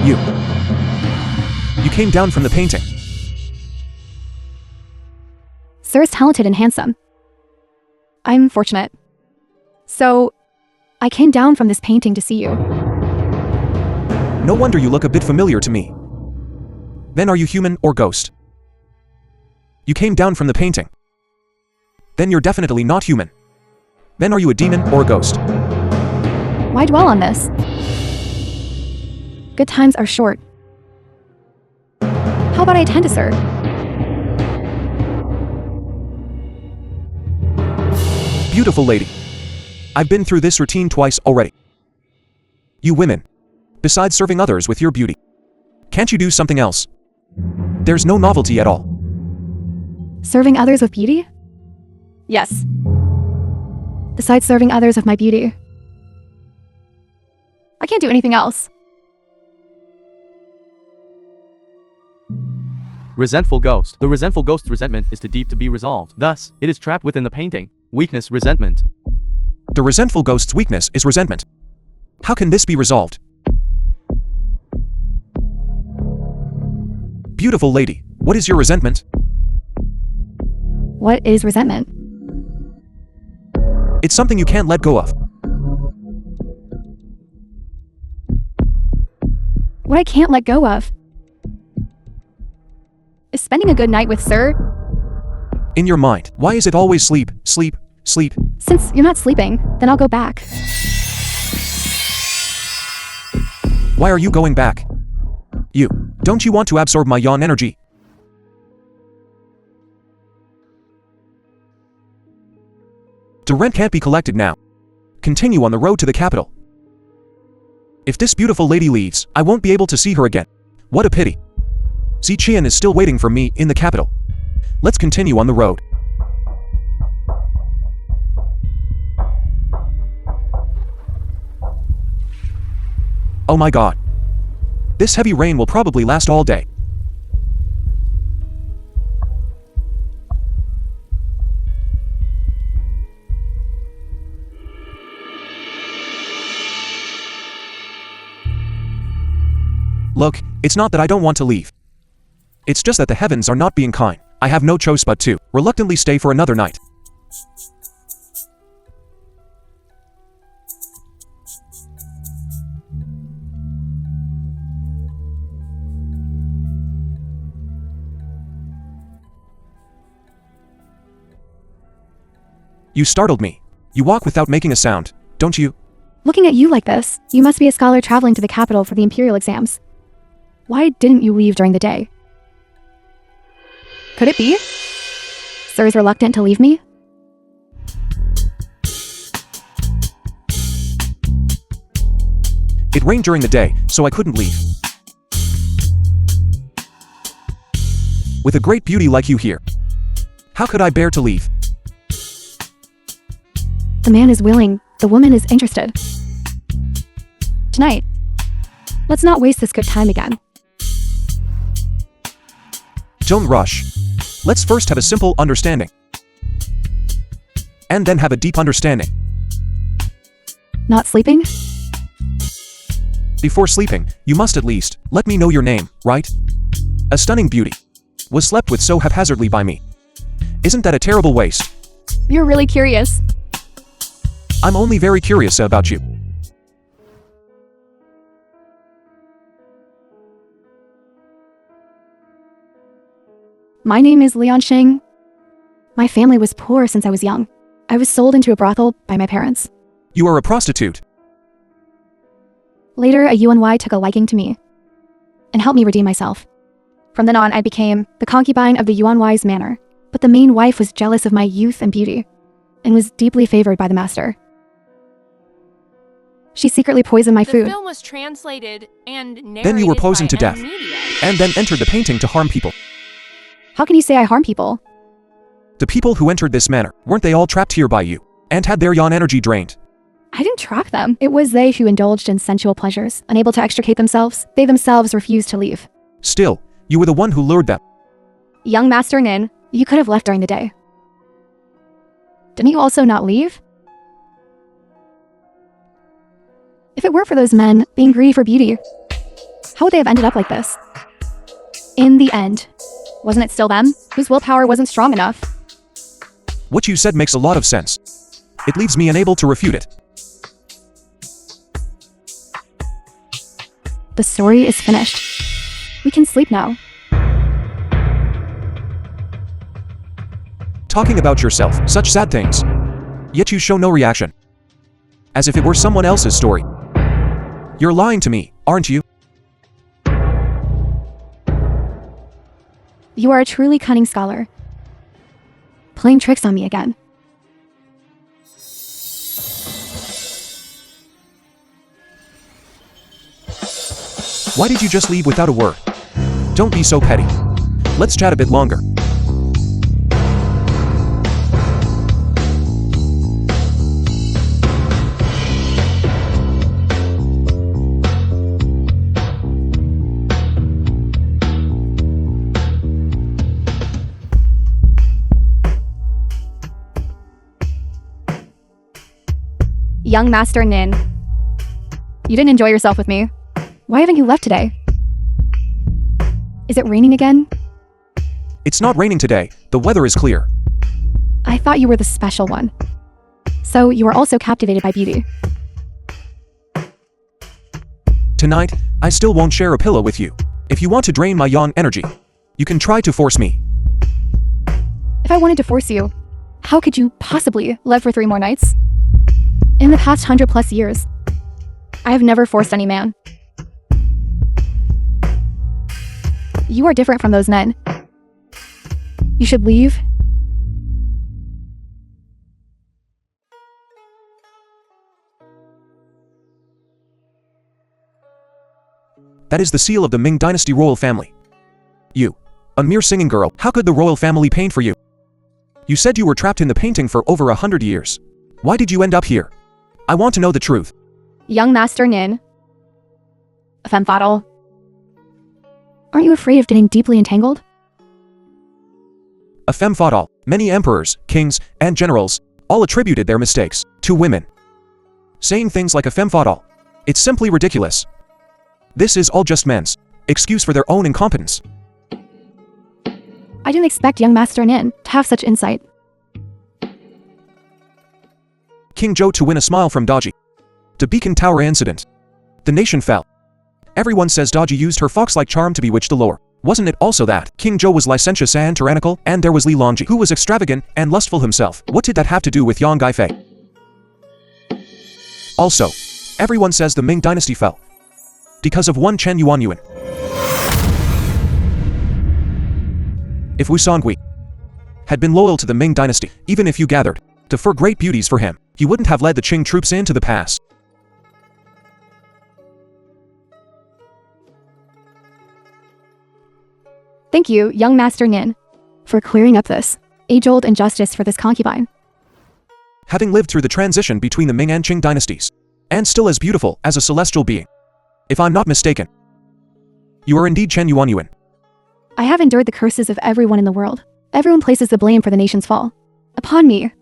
You came down from the painting. Sir is talented and handsome. I'm fortunate. So, I came down from this painting to see you. No wonder you look a bit familiar to me. Then are you human or ghost? You came down from the painting. Then you're definitely not human. Then are you a demon or a ghost? Why dwell on this? Good times are short. How about I attend to Sir? Beautiful lady. I've been through this routine twice already. You women, besides serving others with your beauty, can't you do something else? There's no novelty at all. Serving others with beauty? Yes. Besides serving others with my beauty, I can't do anything else. Resentful ghost. The resentful ghost's resentment is too deep to be resolved. Thus, it is trapped within the painting. Weakness, resentment. The resentful ghost's weakness is resentment. How can this be resolved? Beautiful lady, what is your resentment? What is resentment? It's something you can't let go of. What I can't let go of is spending a good night with Sir. In your mind, why is it always sleep, sleep, sleep? Since you're not sleeping, then I'll go back. Why are you going back? Don't you want to absorb my yawn energy? The rent can't be collected now. Continue on the road to the capital. If this beautiful lady leaves, I won't be able to see her again. What a pity. Ziqian is still waiting for me in the capital. Let's continue on the road. Oh my god. This heavy rain will probably last all day. Look, it's not that I don't want to leave. It's just that the heavens are not being kind. I have no choice but to reluctantly stay for another night. You startled me. You walk without making a sound, don't you? Looking at you like this, you must be a scholar traveling to the capital for the imperial exams. Why didn't you leave during the day? Could it be? Sir is reluctant to leave me? It rained during the day, so I couldn't leave. With a great beauty like you here, how could I bear to leave? The man is willing The woman is interested. Tonight, let's not waste this good time again. Don't rush. Let's first have a simple understanding. And then have a deep understanding. Not sleeping? Before sleeping, you must at least let me know your name, right? A stunning beauty was slept with so haphazardly by me. Isn't that a terrible waste? You're really curious. I'm only very curious about you. My name is Leon Shing. My family was poor since I was young. I was sold into a brothel by my parents. You are a prostitute. Later, a UNY took a liking to me and helped me redeem myself. From then on, I became the concubine of the UNY's manor. But the main wife was jealous of my youth and beauty and was deeply favored by the master. She secretly poisoned my The food. film was translated and narrated Then you were poisoned by to death. Media. And then entered the painting to harm people. How can you say I harm people? The people who entered this manor, weren't they all trapped here by you? And had their yawn energy drained? I didn't trap them. It was they who indulged in sensual pleasures. Unable to extricate themselves, they themselves refused to leave. Still, you were the one who lured them. Young Master Nin, you could have left during the day. Didn't you also not leave? If it weren't for those men being greedy for beauty, how would they have ended up like this? In the end, wasn't it still them whose willpower wasn't strong enough? What you said makes a lot of sense. It leaves me unable to refute it. The story is finished. We can sleep now. Talking about yourself, such sad things. Yet you show no reaction. As if it were someone else's story. You're lying to me, aren't you? You are a truly cunning scholar. Playing tricks on me again. Why did you just leave without a word? Don't be so petty. Let's chat a bit longer. Young Master Nin, you didn't enjoy yourself with me. Why haven't you left today? Is it raining again? It's not raining today, the weather is clear. I thought you were the special one. So you are also captivated by beauty. Tonight, I still won't share a pillow with you. If you want to drain my yawn energy, you can try to force me. If I wanted to force you, how could you possibly live for 3 more nights? In the past 100+ years, I have never forced any man. You are different from those men. You should leave. That is the seal of the Ming Dynasty royal family. You, a mere singing girl, how could the royal family paint for you? You said you were trapped in the painting for over 100 years. Why did you end up here? I want to know the truth. Young Master Nin, a femme fatale. Aren't you afraid of getting deeply entangled? A femme fatale, many emperors, kings, and generals all attributed their mistakes to women. Saying things like a femme fatale, it's simply ridiculous. This is all just men's excuse for their own incompetence. I didn't expect young Master Nin to have such insight. King Zhou to win a smile from Daji. The Beacon Tower incident. The nation fell. Everyone says Daji used her fox-like charm to bewitch the lore. Wasn't it also that King Zhou was licentious and tyrannical, and there was Li Longji, who was extravagant and lustful himself? What did that have to do with Yang Gaifei? Also, everyone says the Ming dynasty fell because of one Chen Yuanyuan. If Wu Sangui had been loyal to the Ming dynasty, even if you gathered to for great beauties for him, he wouldn't have led the Qing troops into the pass. Thank you, young Master Nin, for clearing up this age-old injustice for this concubine. having lived through the transition between the Ming and Qing dynasties, and still as beautiful as a celestial being. If I'm not mistaken. You are indeed Chen Yuanyuan. I have endured the curses of everyone in the world. Everyone places the blame for the nation's fall upon me.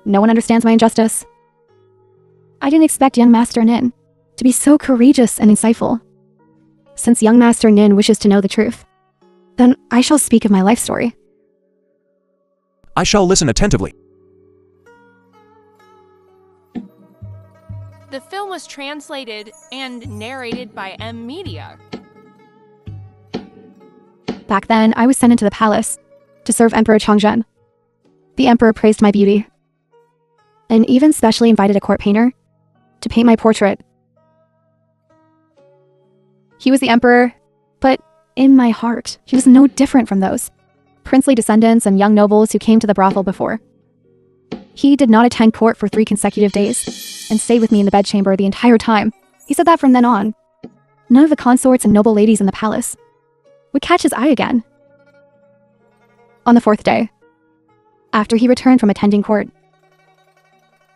No one understands my injustice. I didn't expect young Master Nin to be so courageous and insightful. Since young Master Nin wishes to know the truth, then I shall speak of my life story. I shall listen attentively. The film was translated and narrated by M Media. Back then, I was sent into the palace to serve Emperor Changzhen. The emperor praised my beauty, and even specially invited a court painter to paint my portrait. He was the emperor, but in my heart, he was no different from those princely descendants and young nobles who came to the brothel before. He did not attend court for 3 consecutive days and stayed with me in the bedchamber the entire time. He said that from then on, none of the consorts and noble ladies in the palace would catch his eye again. On the 4th day, after he returned from attending court,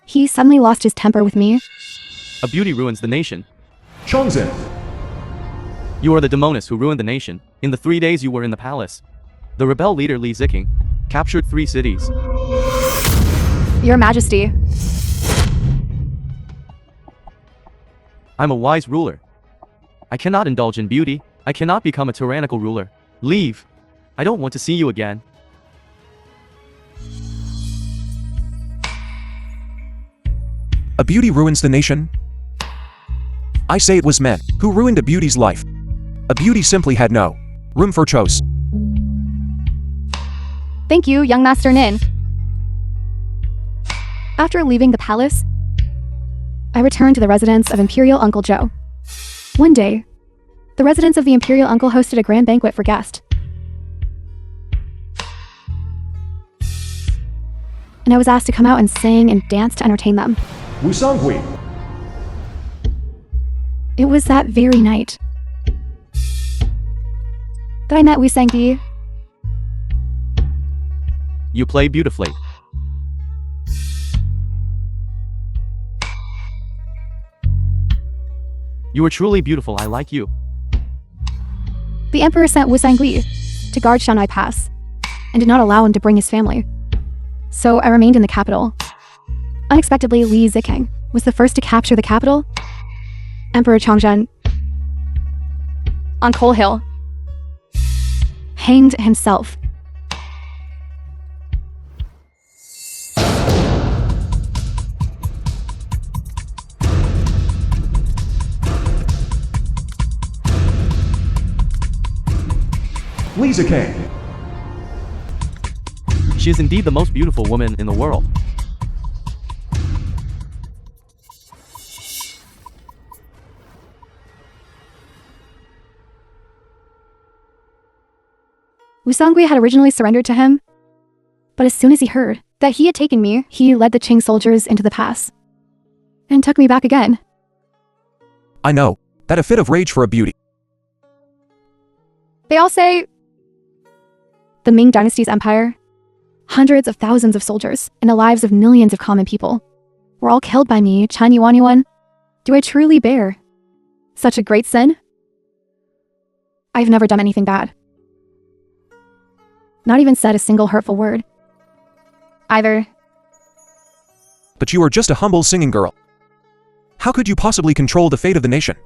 he suddenly lost his temper with me. A beauty ruins the nation. Chongzhen. You are the demoness who ruined the nation. In the 3 days you were in the palace, the rebel leader Li Ziking captured 3 cities. Your Majesty, I'm a wise ruler. I cannot indulge in beauty. I cannot become a tyrannical ruler. Leave. I don't want to see you again. A beauty ruins the nation? I say it was men who ruined a beauty's life. A beauty simply had no room for choice. thank you, young Master Nin. After leaving the palace, I returned to the residence of Imperial Uncle Zhou. One day, the residence of the Imperial Uncle hosted a grand banquet for guests. And I was asked to come out and sing and dance to entertain them. Wu Sangui. It was that very night that I met Wu Sangui. You play beautifully. You are truly beautiful. I like you. The emperor sent Wu Sangui to guard Shanghai Pass and did not allow him to bring his family. So I remained in the capital. Unexpectedly, Li Ziking was the first to capture the capital. Emperor Changzhen, on Coal Hill, hanged himself. Lisa King. She is indeed the most beautiful woman in the world. Wu Sangui had originally surrendered to him, but as soon as he heard that he had taken me, he led the Qing soldiers into the pass and took me back again. I know that a fit of rage for a beauty. They all say the Ming Dynasty's empire, hundreds of thousands of soldiers, and the lives of millions of common people were all killed by me, Chen Yuanyuan. Do I truly bear such a great sin? I've never done anything bad. Not even said a single hurtful word. Either. But you are just a humble singing girl. How could you possibly control the fate of the nation?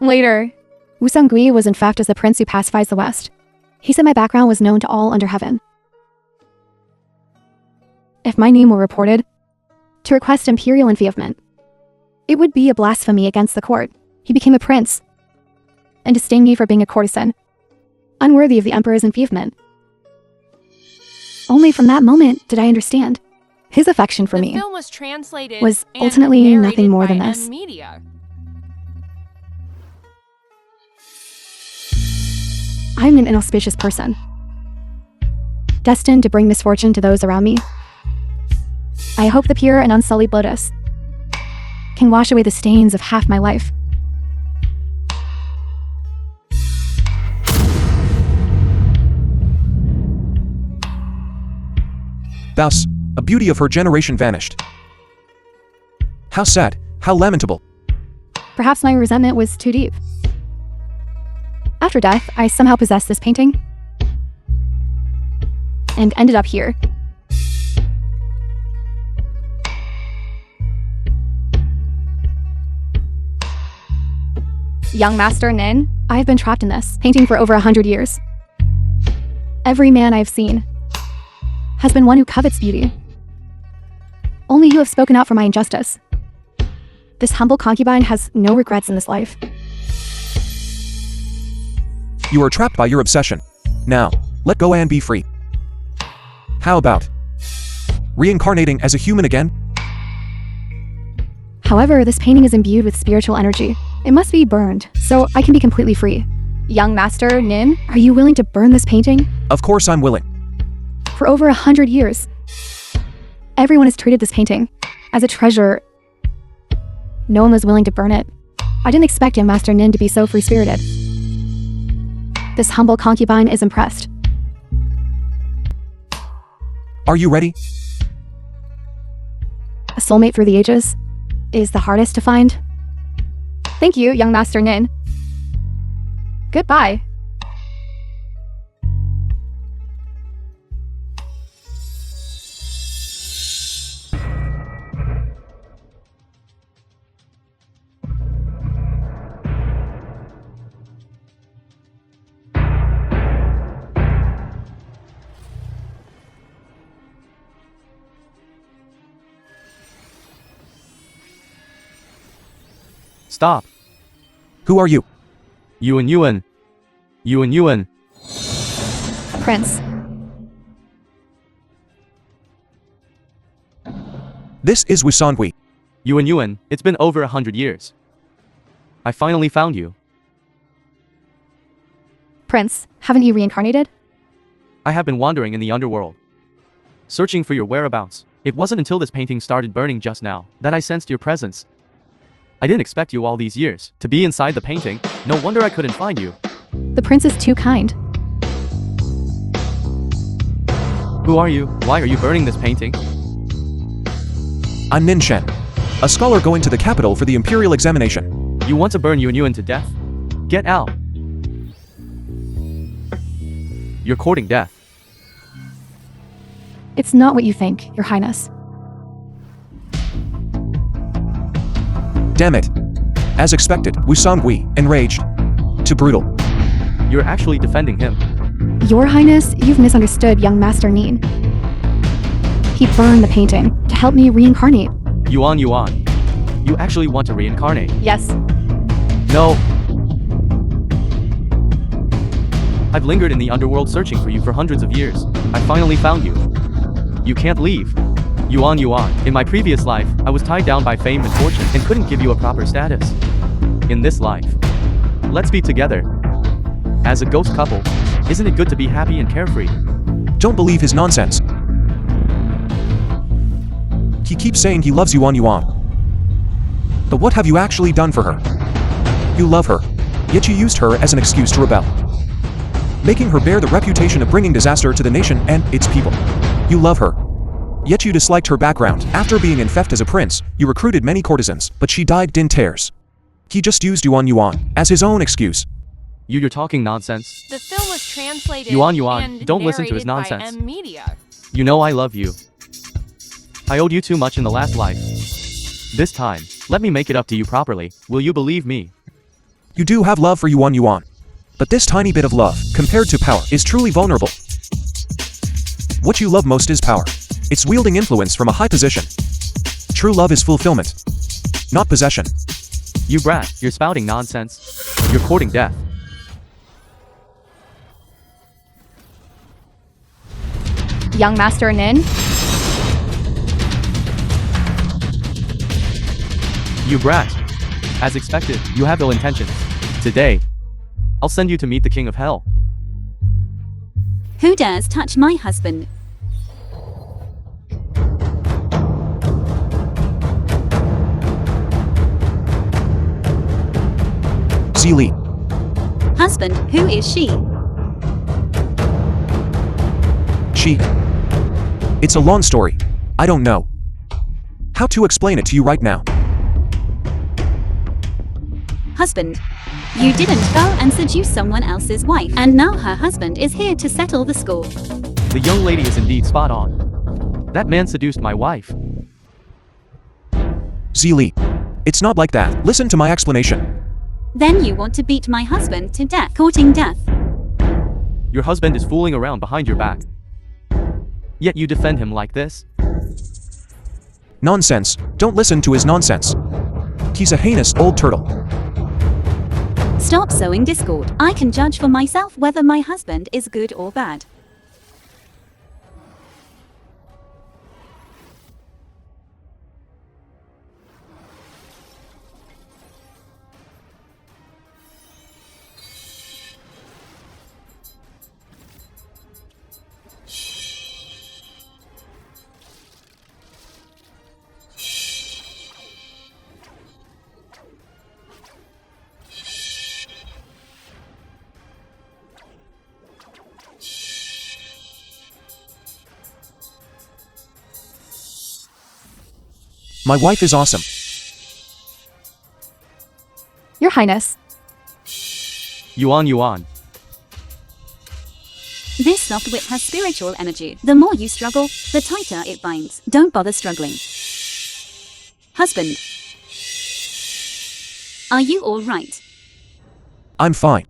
Later, Wu Sangui was in fact as the prince who pacifies the West. He said my background was known to all under heaven. If my name were reported to request imperial enfeoffment, it would be a blasphemy against the court. He became a prince and disdained me for being a courtesan, unworthy of the emperor's enfeoffment. Only from that moment did I understand his affection for The me film was translated was and ultimately narrated nothing more by than M this. Media. I'm an inauspicious person, destined to bring misfortune to those around me. I hope the pure and unsullied lotus can wash away the stains of half my life. Thus, A beauty of her generation vanished. How sad, how lamentable. Perhaps my resentment was too deep. After death, I somehow possessed this painting and ended up here. Young Master Nin, I have been trapped in this painting for over 100 years. Every man I have seen has been one who covets beauty. Only you have spoken out for my injustice. This humble concubine has no regrets in this life. You are trapped by your obsession. Now, let go and be free. How about reincarnating as a human again? However, this painting is imbued with spiritual energy. It must be burned, so I can be completely free. Young Master Nin, are you willing to burn this painting? Of course I'm willing. For over 100 years, everyone has treated this painting as a treasure. No one was willing to burn it. I didn't expect Young Master Nin to be so free-spirited. This humble concubine is impressed. Are you ready? A soulmate for the ages is the hardest to find. Thank you, Young Master Nin. Goodbye. Stop. Who are you? Yuan. Prince. This is Wu Sangui. Yuan, it's been over 100 years. I finally found you. Prince, haven't you reincarnated? I have been wandering in the underworld, searching for your whereabouts. It wasn't until this painting started burning just now that I sensed your presence. I didn't expect you all these years to be inside the painting. No wonder I couldn't find you. The prince is too kind. Who are you? Why are you burning this painting? I'm Nin Shen, a scholar going to the capital for the imperial examination. You want to burn Yuan to death? Get out. You're courting death. It's not what you think, Your Highness. Damn it. As expected, Wu Sangui, enraged. Too brutal. You're actually defending him. Your Highness, you've misunderstood Young Master Nin. He burned the painting to help me reincarnate. Yuan. You actually want to reincarnate? Yes. No. I've lingered in the underworld searching for you for hundreds of years. I finally found you. You can't leave. Yuan. In my previous life, I was tied down by fame and fortune and couldn't give you a proper status. In this life, let's be together. As a ghost couple, isn't it good to be happy and carefree? Don't believe his nonsense. He keeps saying he loves Yuan. But what have you actually done for her? You love her, yet you used her as an excuse to rebel, making her bear the reputation of bringing disaster to the nation and its people. You love her, yet you disliked her background. After being in theft as a prince, you recruited many courtesans, but she died in tears. He just used Yuan as his own excuse. You're talking nonsense. The film was translated Yuan, and don't listen to his narrated by nonsense. Media. You know I love you. I owed you too much in the last life. This time, let me make it up to you properly. Will you believe me? You do have love for Yuan. But this tiny bit of love, compared to power, is truly vulnerable. What you love most is power. It's wielding influence from a high position. True love is fulfillment, not possession. You brat, you're spouting nonsense. You're courting death. Young Master Nin? You brat. As expected, you have ill intentions. Today, I'll send you to meet the king of hell. Who dares touch my husband? Zili. Husband, who is she? She. It's a long story. I don't know how to explain it to you right now. Husband, you didn't go and seduce someone else's wife, and now her husband is here to settle the score. The young lady is indeed spot on. That man seduced my wife. Zili, it's not like that. Listen to my explanation. Then you want to beat my husband to death, courting death. Your husband is fooling around behind your back. Yet you defend him like this? Nonsense. Don't listen to his nonsense. He's a heinous old turtle. Stop sowing discord. I can judge for myself whether my husband is good or bad. My wife is awesome. Your Highness. Yuan. This soft wit has spiritual energy. The more you struggle, the tighter it binds. Don't bother struggling. Husband. Are you all right? I'm fine.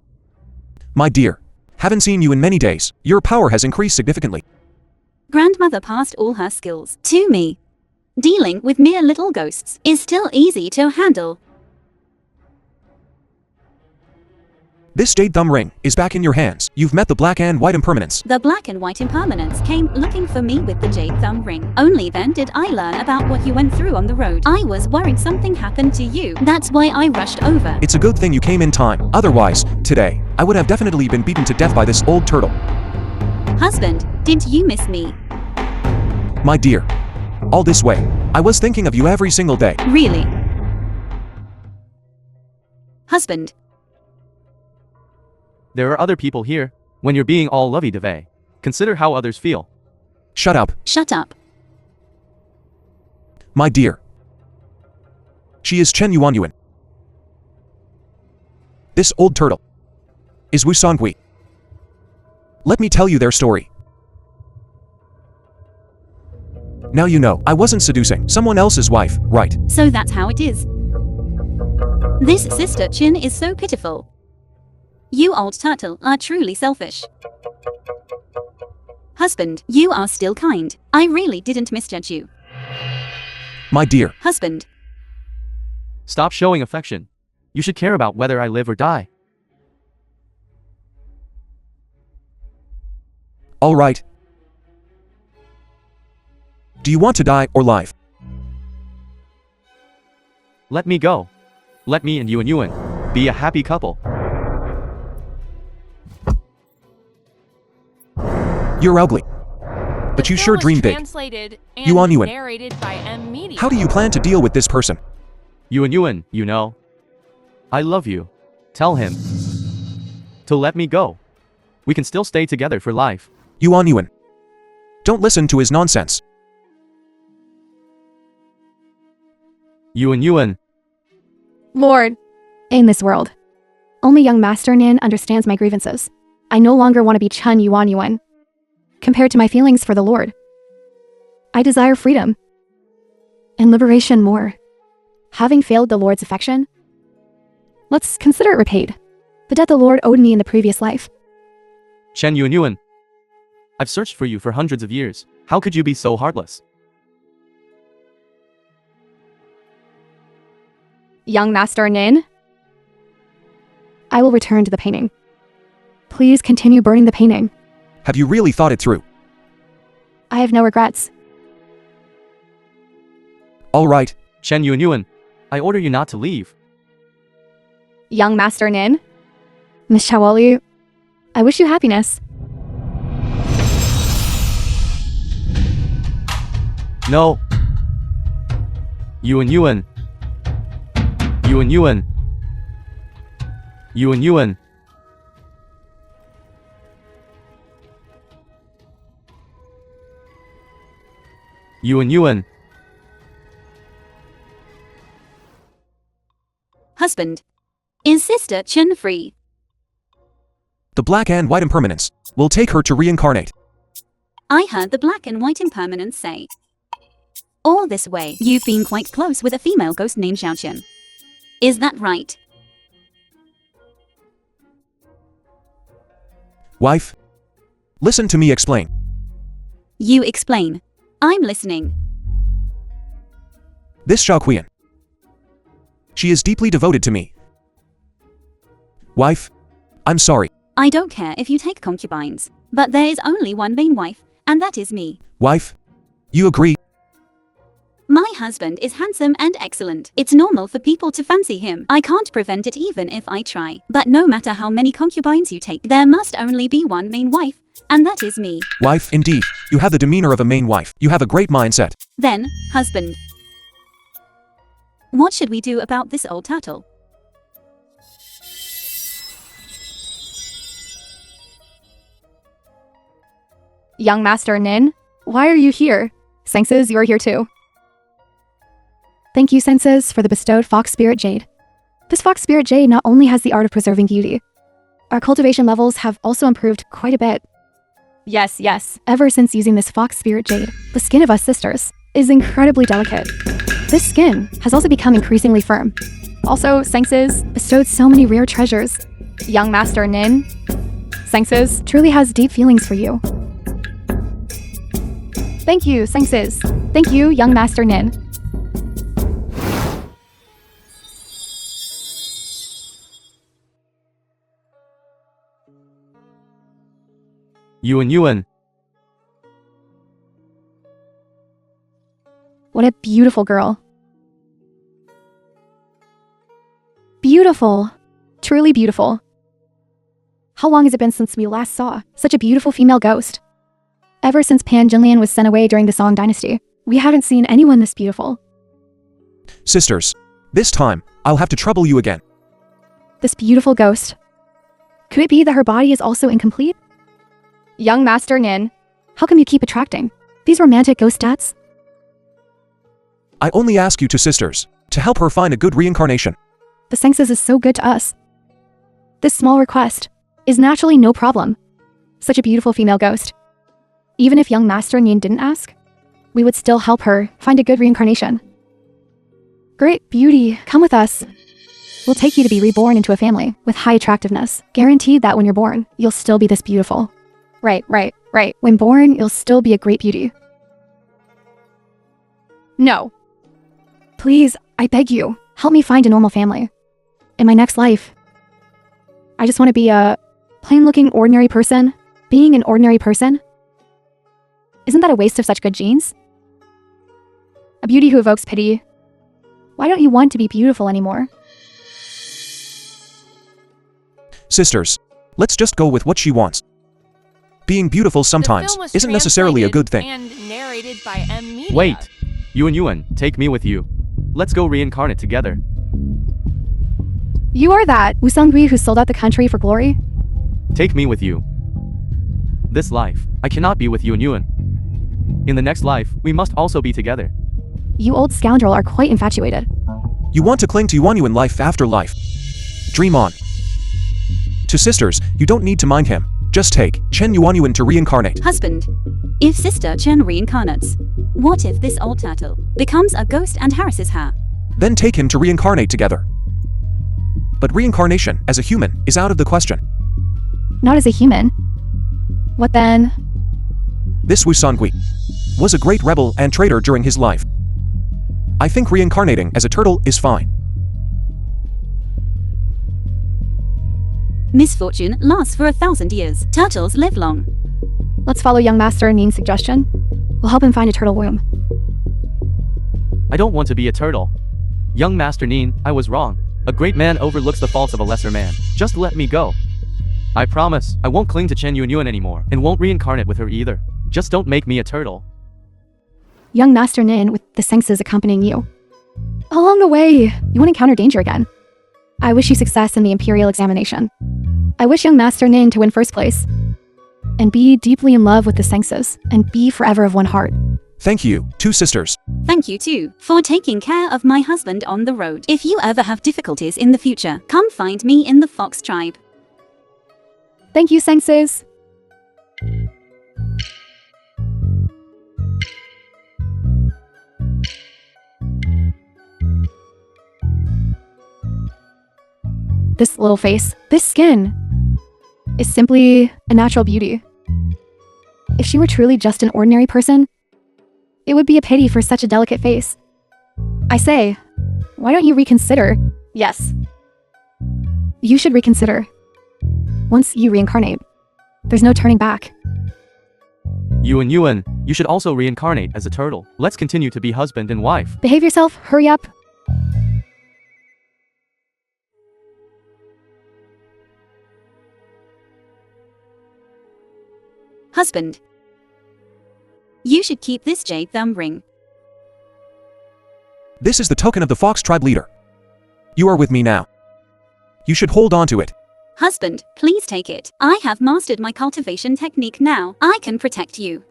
My dear, haven't seen you in many days. Your power has increased significantly. Grandmother passed all her skills to me. Dealing with mere little ghosts is still easy to handle. This jade thumb ring is back in your hands. You've met the black and white impermanence. The black and white impermanence came looking for me with the jade thumb ring. Only then did I learn about what you went through on the road. I was worried something happened to you. That's why I rushed over. It's a good thing you came in time. Otherwise, today, I would have definitely been beaten to death by this old turtle. Husband, did you miss me? My dear, all this way, I was thinking of you every single day. Really? Husband. There are other people here. When you're being all lovey-dovey, consider how others feel. Shut up. Shut up. My dear. She is Chen Yuan. This old turtle is Wu Sangui. Let me tell you their story. Now you know, I wasn't seducing someone else's wife, right? So that's how it is. This sister Chin is so pitiful. You old turtle are truly selfish. Husband, you are still kind. I really didn't misjudge you. My dear. Husband. Stop showing affection. You should care about whether I live or die. All right. Do you want to die or live? Let me go. Let me and Yuan be a happy couple. You're ugly. But you sure dream big. Translated and Yuan. narrated by M Media. How do you plan to deal with this person? Yuan, you know. I love you. Tell him to let me go. We can still stay together for life. Yuan. Don't listen to his nonsense. Yuan. Lord. In this world, only young Master Nin understands my grievances. I no longer want to be Chen Yuan. Compared to my feelings for the Lord, I desire freedom and liberation more. Having failed the Lord's affection, let's consider it repaid. The debt the Lord owed me in the previous life. Chen Yuan. I've searched for you for hundreds of years. How could you be so heartless? Young Master Nin, I will return to the painting. Please continue burning the painting. Have you really thought it through? I have no regrets. All right. Chen Yuan, I order you not to leave. Young Master Nin, Miss Shawalu, I wish you happiness. No. Yuan. Yuan. Husband. Is Sister Chen free? The black and white impermanence will take her to reincarnate. I heard the black and white impermanence say. All this way, you've been quite close with a female ghost named Xiaoqian. Is that right? Wife, listen to me explain. You explain. I'm listening. This Xiaoqian. She is deeply devoted to me. Wife, I'm sorry. I don't care if you take concubines, but there is only one main wife, and that is me. Wife, you agree? My husband is handsome and excellent. It's normal for people to fancy him. I can't prevent it even if I try. But no matter how many concubines you take, there must only be one main wife, and that is me. Wife, indeed, you have the demeanor of a main wife. You have a great mindset. Then, husband. What should we do about this old turtle? Young Master Nin, why are you here? Senses, you're here too. Thank you, Senses, for the bestowed Fox Spirit Jade. This Fox Spirit Jade not only has the art of preserving beauty, our cultivation levels have also improved quite a bit. Yes. Ever since using this Fox Spirit Jade, the skin of us sisters is incredibly delicate. This skin has also become increasingly firm. Also, Senses bestowed so many rare treasures. Young Master Nin, Senses truly has deep feelings for you. Thank you, Senses. Thank you, Young Master Nin. Yuan. What a beautiful girl. Beautiful. Truly beautiful. How long has it been since we last saw such a beautiful female ghost? Ever since Pan Jinlian was sent away during the Song Dynasty, we haven't seen anyone this beautiful. Sisters, this time, I'll have to trouble you again. This beautiful ghost. Could it be that her body is also incomplete? Young Master Nin, how come you keep attracting these romantic ghost stats? I only ask you two sisters to help her find a good reincarnation. The Senses is so good to us. This small request is naturally no problem. Such a beautiful female ghost. Even if young Master Nin didn't ask, we would still help her find a good reincarnation. Great beauty, come with us. We'll take you to be reborn into a family with high attractiveness. Guaranteed that when you're born, you'll still be this beautiful. Right. When born, you'll still be a great beauty. No. Please, I beg you, help me find a normal family. In my next life, I just want to be a plain-looking ordinary person. Being an ordinary person? Isn't that a waste of such good genes? A beauty who evokes pity. Why don't you want to be beautiful anymore? Sisters, let's just go with what she wants. Being beautiful sometimes isn't necessarily a good thing. And narrated by M Media. Wait. Yuan, take me with you. Let's go reincarnate together. You are that Wu Sangui who sold out the country for glory? Take me with you. This life, I cannot be with Yuan. In the next life, we must also be together. You old scoundrel are quite infatuated. You want to cling to Yuan in life after life. Dream on. To sisters, you don't need to mind him. Just take Chen Yuan to reincarnate. Husband. If Sister Chen reincarnates, what if this old turtle becomes a ghost and harasses her? Then take him to reincarnate together. But reincarnation as a human is out of the question. Not as a human. What then? This Wu Sangui was a great rebel and traitor during his life. I think reincarnating as a turtle is fine. Misfortune lasts for 1,000 years. Turtles live long. Let's follow young Master Nin's suggestion. We'll help him find a turtle womb. I don't want to be a turtle. Young Master Nin, I was wrong. A great man overlooks the faults of a lesser man. Just let me go. I promise, I won't cling to Chen Yuan anymore, and won't reincarnate with her either. Just don't make me a turtle. Young Master Nin with the senses accompanying you. Along the way, you won't encounter danger again. I wish you success in the Imperial examination. I wish young Master Nin to win first place. And be deeply in love with the senses, and be forever of one heart. Thank you, two sisters. Thank you too, for taking care of my husband on the road. If you ever have difficulties in the future, come find me in the Fox tribe. Thank you, Sengses. This little face, this skin, is simply a natural beauty. If she were truly just an ordinary person, it would be a pity for such a delicate face. I say, why don't you reconsider? Yes. You should reconsider. Once you reincarnate, there's no turning back. Yuan, you should also reincarnate as a turtle. Let's continue to be husband and wife. Behave yourself, hurry up. Husband, you should keep this jade thumb ring. This is the token of the Fox tribe leader. You are with me now. You should hold on to it. Husband, please take it. I have mastered my cultivation technique now. I can protect you.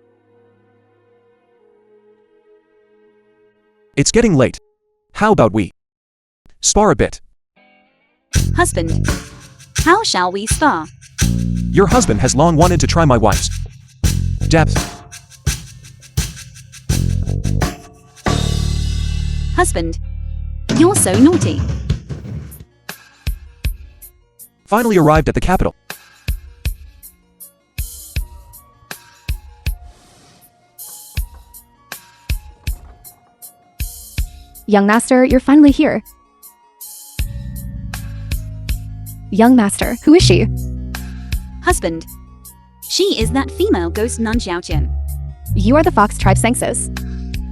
It's getting late. How about we spar a bit? Husband, how shall we spar? Your husband has long wanted to try my wife's depth. Husband, you're so naughty. Finally arrived at the capital. Young master, you're finally here. Young master, who is she? Husband, she is that female ghost Nun Xiaoqian. You are the Fox tribe Sengses.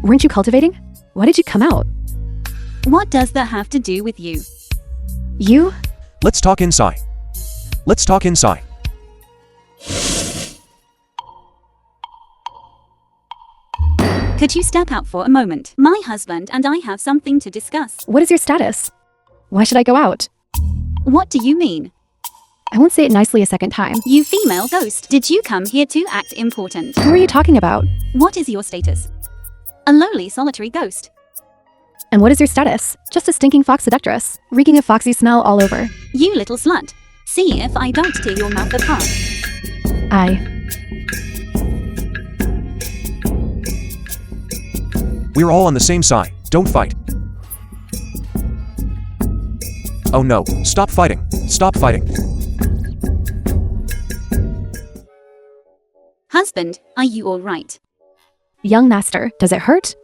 Weren't you cultivating? Why did you come out? What does that have to do with you? You? Let's talk inside. Let's talk inside. Could you step out for a moment? My husband and I have something to discuss. What is your status? Why should I go out? What do you mean? I won't say it nicely a second time. You female ghost, did you come here to act important? Who are you talking about? What is your status? A lowly solitary ghost. And what is your status? Just a stinking fox seductress, reeking of foxy smell all over. You little slut. See if I don't tear your mouth apart. We're all on the same side. Don't fight. Oh no, stop fighting. Stop fighting. Husband, are you all right? Young master, does it hurt?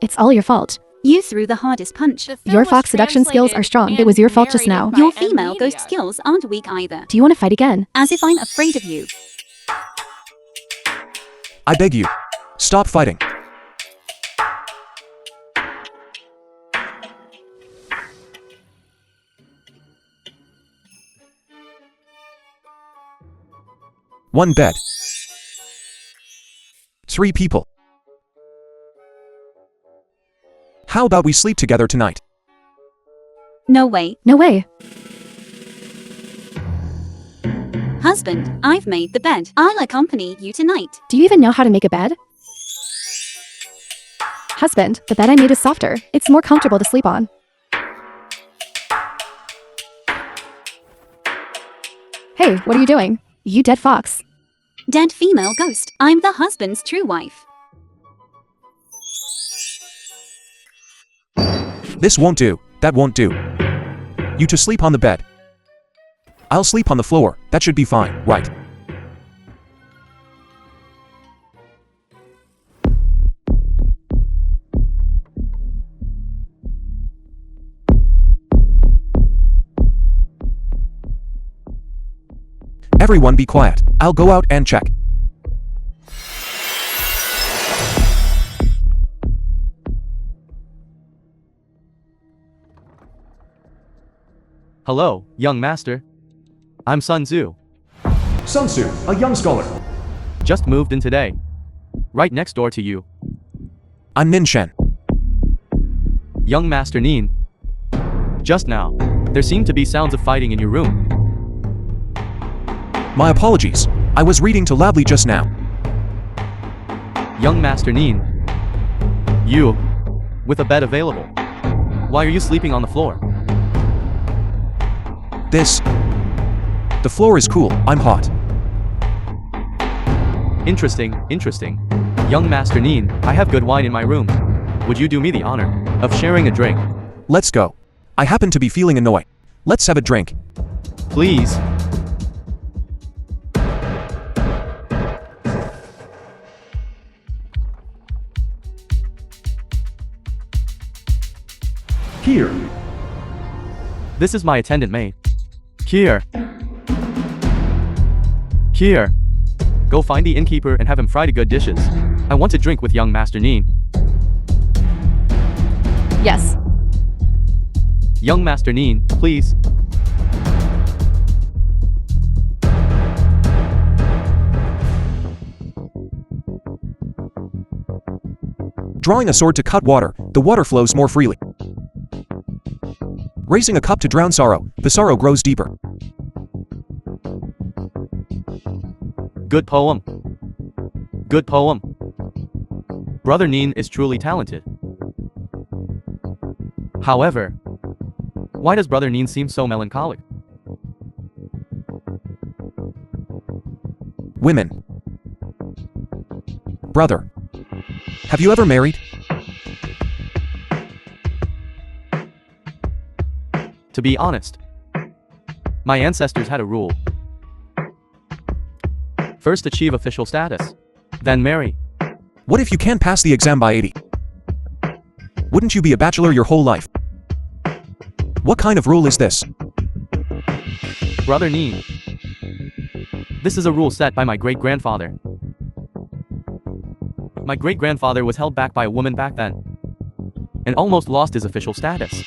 It's all your fault. You threw the hardest punch. The film Your was fox seduction skills are strong. translated It was your fault just and now. narrated Your by female Amelia. ghost skills aren't weak either. Do you want to fight again? As if I'm afraid of you. I beg you. Stop fighting. One bed. 3 people. How about we sleep together tonight? No way. No way. Husband, I've made the bed. I'll accompany you tonight. Do you even know how to make a bed? Husband, the bed I made is softer. It's more comfortable to sleep on. Hey, what are you doing? You dead fox. Dead female ghost. I'm the husband's true wife. This won't do. That won't do. You to sleep on the bed. I'll sleep on the floor. That should be fine, right? Everyone be quiet. I'll go out and check. Hello, young master. I'm Sun Tzu. Sun Tzu, a young scholar. Just moved in today. Right next door to you. I'm Nin Shen. Young master Nien. Just now, there seemed to be sounds of fighting in your room. My apologies. I was reading too loudly just now. Young master Nien. You, with a bed available. Why are you sleeping on the floor? The floor is cool, I'm hot. Interesting. Young Master Neen, I have good wine in my room. Would you do me the honor of sharing a drink? Let's go. I happen to be feeling annoyed. Let's have a drink. Please. Here. This is my attendant maid. Here. Go find the innkeeper and have him fry the good dishes. I want to drink with young Master Neen. Yes. Young Master Neen, please. Drawing a sword to cut water, the water flows more freely. Raising a cup to drown sorrow, the sorrow grows deeper. Good poem. Brother Neen is truly talented. However, why does Brother Neen seem so melancholic? Women. Brother. Have you ever married? To be honest, my ancestors had a rule. First achieve official status, then marry. What if you can't pass the exam by 80? Wouldn't you be a bachelor your whole life? What kind of rule is this? Brother Neen, this is a rule set by my great-grandfather. My great-grandfather was held back by a woman back then, and almost lost his official status.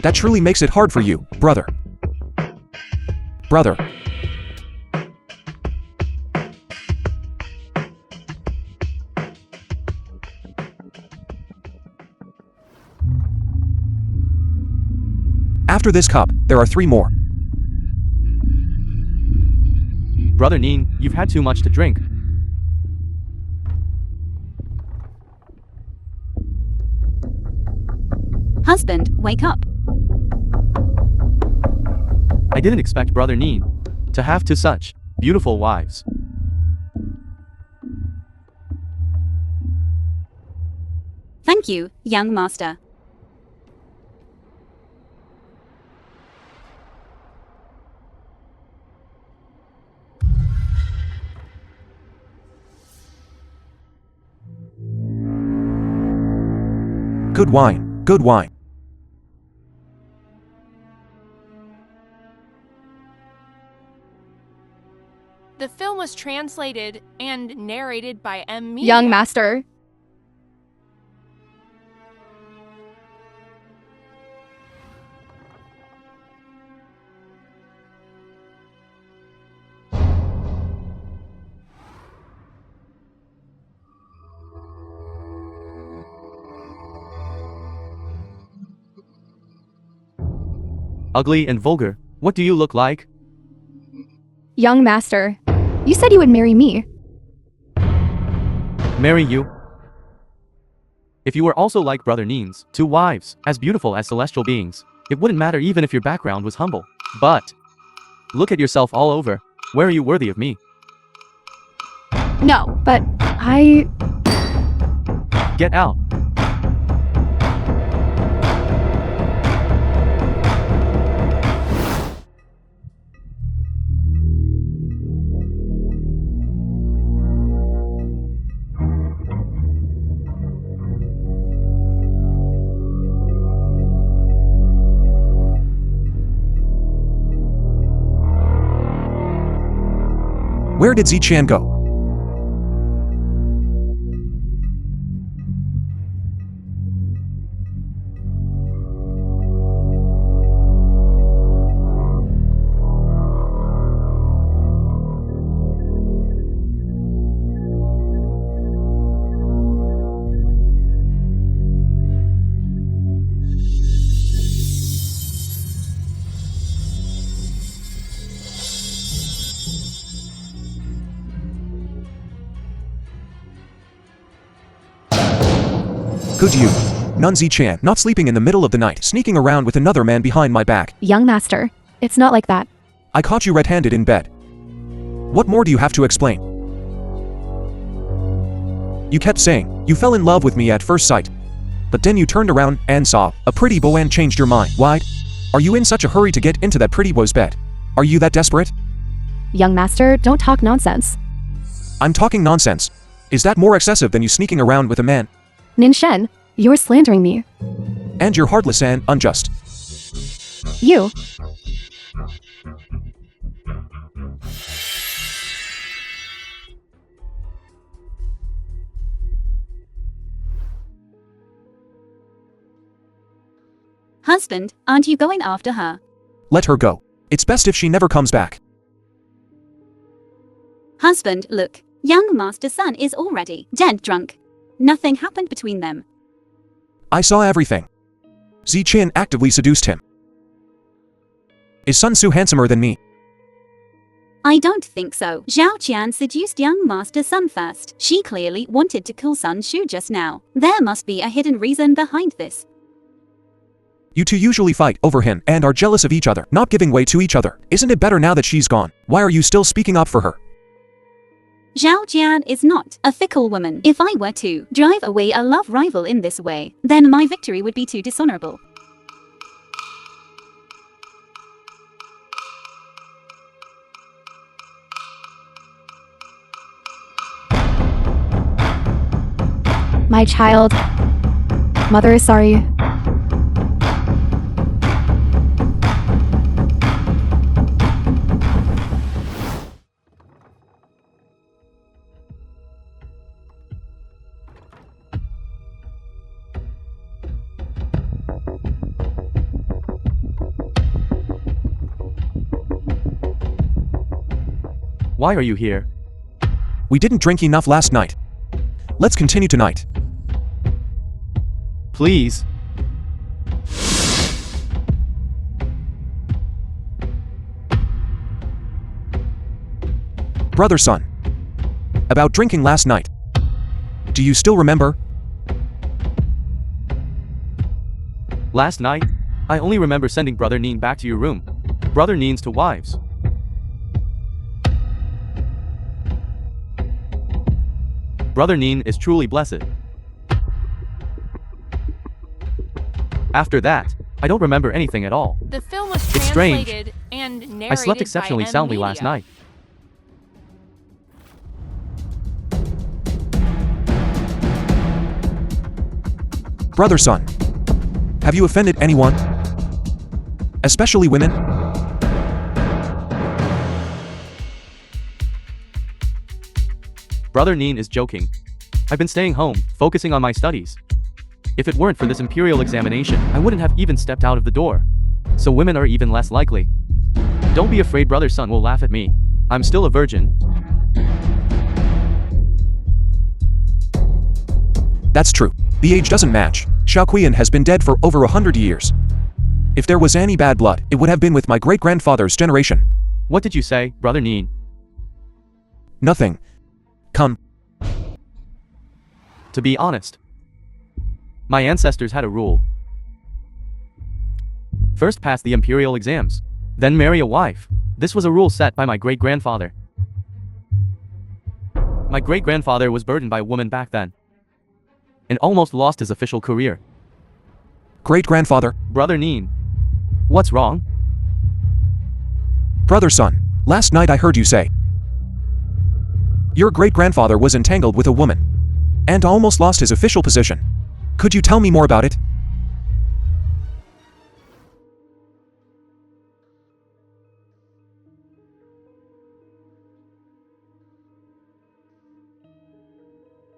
That truly makes it hard for you, brother. Brother. After this cup, there are 3 more. Brother Neen, you've had too much to drink. Husband, wake up. I didn't expect Brother Neen to have 2 such beautiful wives. Thank you, young master. Good wine, good wine. The film was translated and narrated by M. Media. Young master. Ugly and vulgar, what do you look like? Young master. You said you would marry me. Marry you? If you were also like Brother Neen's 2 wives, as beautiful as celestial beings, it wouldn't matter even if your background was humble. But look at yourself all over. Where are you worthy of me? No, but I... Get out. Where did Zichan go? Could you? Nunzi Chan, not sleeping in the middle of the night, sneaking around with another man behind my back. Young master, it's not like that. I caught you red-handed in bed. What more do you have to explain? You kept saying, you fell in love with me at first sight. But then you turned around and saw a pretty boy and changed your mind. Why? Are you in such a hurry to get into that pretty boy's bed? Are you that desperate? Young master, don't talk nonsense. I'm talking nonsense. Is that more excessive than you sneaking around with a man? Nin Shen, you're slandering me. And you're heartless and unjust. You. Husband, aren't you going after her? Let her go. It's best if she never comes back. Husband, look. Young master's son is already dead drunk. Nothing happened between them. I saw everything. Zi Qian actively seduced him. Is Sun Su handsomer than me? I don't think so. Zhao Qian seduced young master's son first. She clearly wanted to kill Sun Shu just now. There must be a hidden reason behind this. You two usually fight over him and are jealous of each other, not giving way to each other. Isn't it better now that she's gone? Why are you still speaking up for her? Zhao Jian is not a fickle woman. If I were to drive away a love rival in this way, then my victory would be too dishonorable. My child. Mother is sorry. Why are you here? We didn't drink enough last night. Let's continue tonight. Please. Brother son. About drinking last night. Do you still remember? Last night, I only remember sending Brother Neen back to your room. Brother Neen's to wives. Brother Neen is truly blessed. After that, I don't remember anything at all. The film was It's strange. translated and narrated I slept by exceptionally M soundly Media. last night. Brother son. Have you offended anyone? Especially women? Brother Neen is joking. I've been staying home, focusing on my studies. If it weren't for this imperial examination, I wouldn't have even stepped out of the door. So women are even less likely. Don't be afraid, brother son will laugh at me. I'm still a virgin. That's true. The age doesn't match. Shaoqian has been dead for over 100 years. If there was any bad blood, it would have been with my great-grandfather's generation. What did you say, brother Neen? Nothing. Come. To be honest, my ancestors had a rule. First pass the imperial exams, then marry a wife. This was a rule set by my great-grandfather. My great-grandfather was burdened by a woman back then, and almost lost his official career. Great-grandfather. Brother Neen, what's wrong? Brother son, last night I heard you say your great-grandfather was entangled with a woman and almost lost his official position. Could you tell me more about it?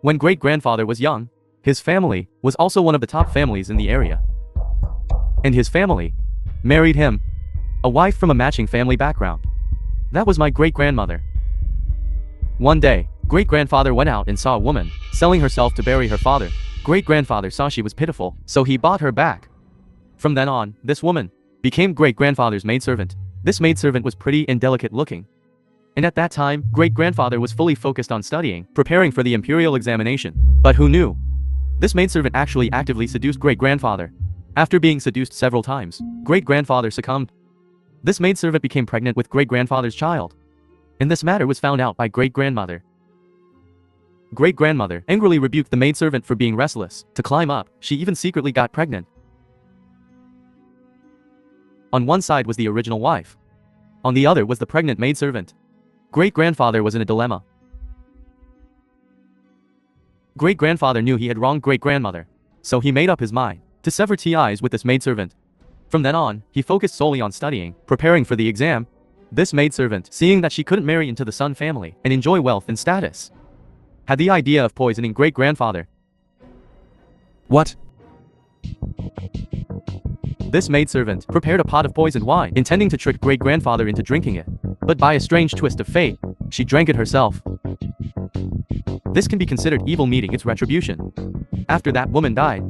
When great-grandfather was young, his family was also one of the top families in the area. And his family married him, a wife from a matching family background. That was my great-grandmother. One day, great-grandfather went out and saw a woman selling herself to bury her father. Great-grandfather saw she was pitiful, so he bought her back. From then on, this woman became great-grandfather's maidservant. This maidservant was pretty and delicate looking. And at that time, great-grandfather was fully focused on studying, preparing for the imperial examination. But who knew? This maidservant actually actively seduced great-grandfather. After being seduced several times, great-grandfather succumbed. This maidservant became pregnant with great-grandfather's child. And this matter was found out by great-grandmother. Great-grandmother angrily rebuked the maidservant for being restless. To climb up, she even secretly got pregnant. On one side was the original wife. On the other was the pregnant maidservant. Great-grandfather was in a dilemma. Great-grandfather knew he had wronged great-grandmother, so he made up his mind to sever ties with this maidservant. From then on, he focused solely on studying, preparing for the exam. This maidservant, seeing that she couldn't marry into the Sun family and enjoy wealth and status, had the idea of poisoning great-grandfather. What? This maidservant prepared a pot of poisoned wine, intending to trick great-grandfather into drinking it. But by a strange twist of fate, she drank it herself. This can be considered evil meeting its retribution. After that woman died,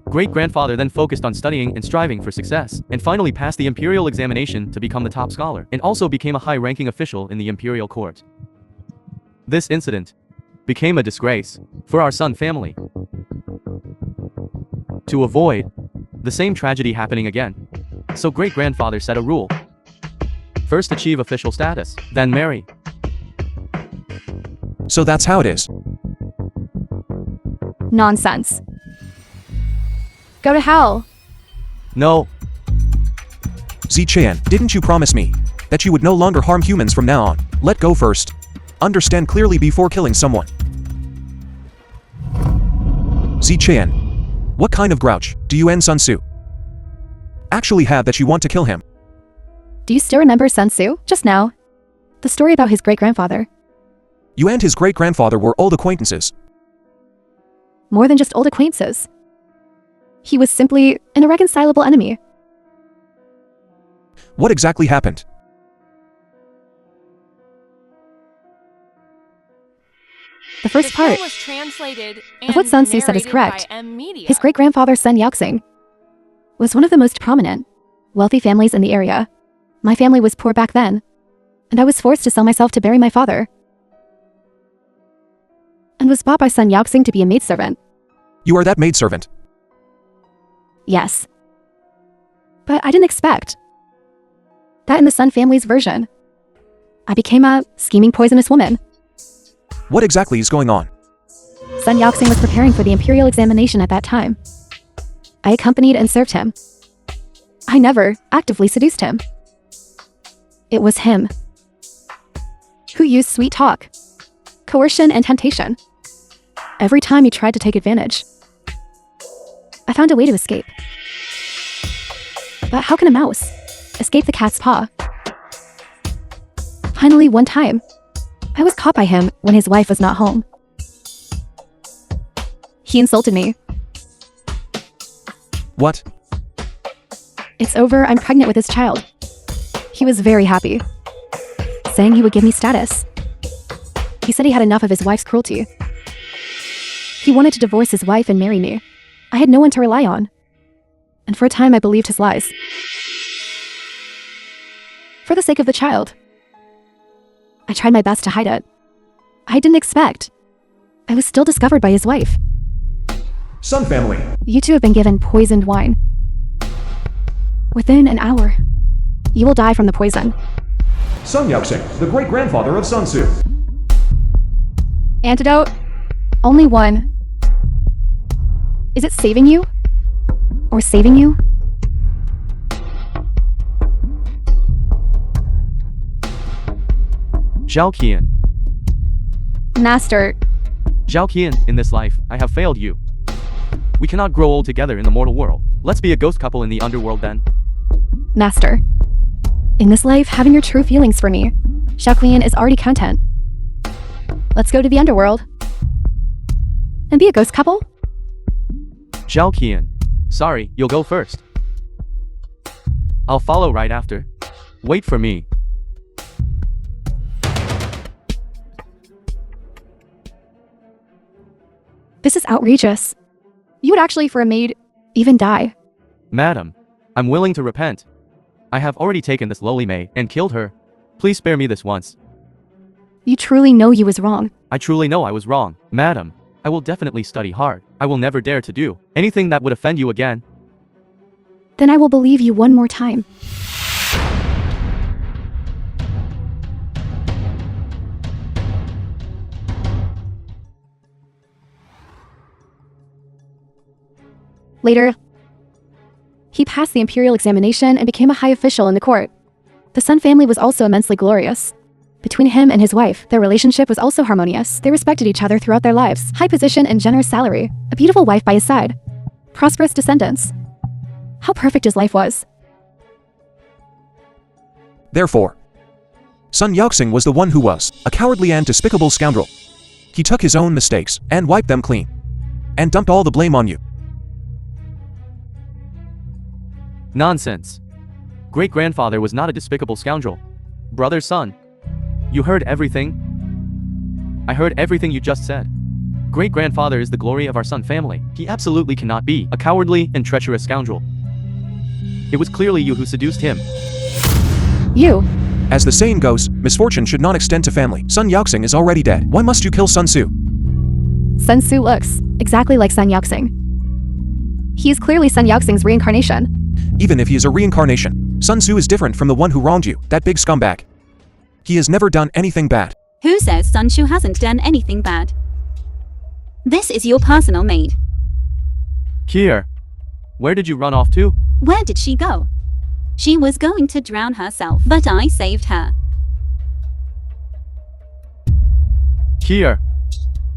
great-grandfather then focused on studying and striving for success, and finally passed the imperial examination to become the top scholar, and also became a high-ranking official in the imperial court. This incident became a disgrace for our Sun family. To avoid the same tragedy happening again, so great-grandfather set a rule. First achieve official status, then marry. So that's how it is. Nonsense. Go to hell. No, Zi-chan, didn't you promise me that you would no longer harm humans from now on? Let go first. Understand clearly before killing someone. Zi-chan, what kind of grouch do you and Sun Tzu actually have that you want to kill him? Do you still remember Sun Tzu? Just now. The story about his great-grandfather. You and his great-grandfather were old acquaintances. More than just old acquaintances. He was simply an irreconcilable enemy. What exactly happened? The first The part film was translated of what Sun Tzu said is narrated correct. by M Media. His great-grandfather Sun Yat-sen was one of the most prominent, wealthy families in the area. My family was poor back then, and I was forced to sell myself to bury my father, and was bought by Sun Yat-sen to be a maidservant. You are that maidservant. Yes. But I didn't expect that in the Sun family's version, I became a scheming poisonous woman. What exactly is going on? Sun Yat-sen was preparing for the imperial examination at that time. I accompanied and served him. I never actively seduced him. It was him who used sweet talk, coercion, and temptation. Every time he tried to take advantage, I found a way to escape. But how can a mouse escape the cat's paw? Finally, one time, I was caught by him when his wife was not home. He insulted me. What? It's over, I'm pregnant with his child. He was very happy, saying he would give me status. He said he had enough of his wife's cruelty. He wanted to divorce his wife and marry me. I had no one to rely on, and for a time I believed his lies. For the sake of the child, I tried my best to hide it. I didn't expect I was still discovered by his wife. Sun family. You two have been given poisoned wine. Within an hour, you will die from the poison. Sun Yat-sen, the great-grandfather of Sun Tzu. Antidote? Only one. Is it saving you? Or saving you? Zhao Qian. Master, Zhao Qian, in this life, I have failed you. We cannot grow old together in the mortal world. Let's be a ghost couple in the underworld then. Master. In this life, having your true feelings for me, Xiaoqian, is already content. Let's go to the underworld and be a ghost couple? Zhao Qian. Sorry, you'll go first. I'll follow right after. Wait for me. This is outrageous. You would actually, for a maid, even die. Madam, I'm willing to repent. I have already taken this lowly maid and killed her. Please spare me this once. You truly know you was wrong. I truly know I was wrong. Madam, I will definitely study hard. I will never dare to do anything that would offend you again. Then I will believe you one more time. Later, he passed the imperial examination and became a high official in the court. The Sun family was also immensely glorious. Between him and his wife, their relationship was also harmonious. They respected each other throughout their lives. High position and generous salary. A beautiful wife by his side. Prosperous descendants. How perfect his life was. Therefore, Sun Yao-xing was the one who was a cowardly and despicable scoundrel. He took his own mistakes and wiped them clean. And dumped all the blame on you. Nonsense. Great-grandfather was not a despicable scoundrel. Brother Sun. You heard everything? I heard everything you just said. Great-grandfather is the glory of our Sun family. He absolutely cannot be a cowardly and treacherous scoundrel. It was clearly you who seduced him. You. As the saying goes, misfortune should not extend to family. Sun Yao-xing is already dead. Why must you kill Sun Tzu? Sun Tzu looks exactly like Sun Yao-xing. He is clearly Sun Yao-xing's reincarnation. Even if he is a reincarnation, Sun Tzu is different from the one who wronged you, that big scumbag. He has never done anything bad. Who says Sun Tzu hasn't done anything bad? This is your personal maid. Kier. Where did you run off to? Where did she go? She was going to drown herself, but I saved her. Kier.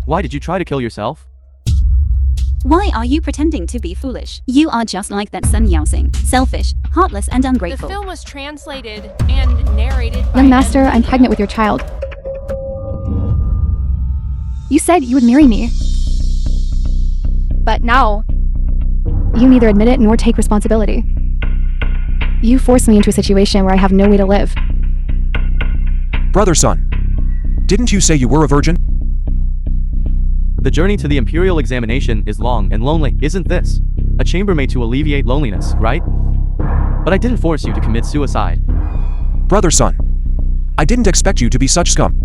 Why did you try to kill yourself? Why are you pretending to be foolish? You are just like that Sun Yao-xing, selfish, heartless and The ungrateful. film was translated and narrated by Young master, I'm pregnant with your child. You said you would marry me. But now, you neither admit it nor take responsibility. You forced me into a situation where I have no way to live. Brother Sun, didn't you say you were a virgin? The journey to the imperial examination is long and lonely, isn't this? A chambermaid to alleviate loneliness, right? But I didn't force you to commit suicide. Brother Sun, I didn't expect you to be such scum.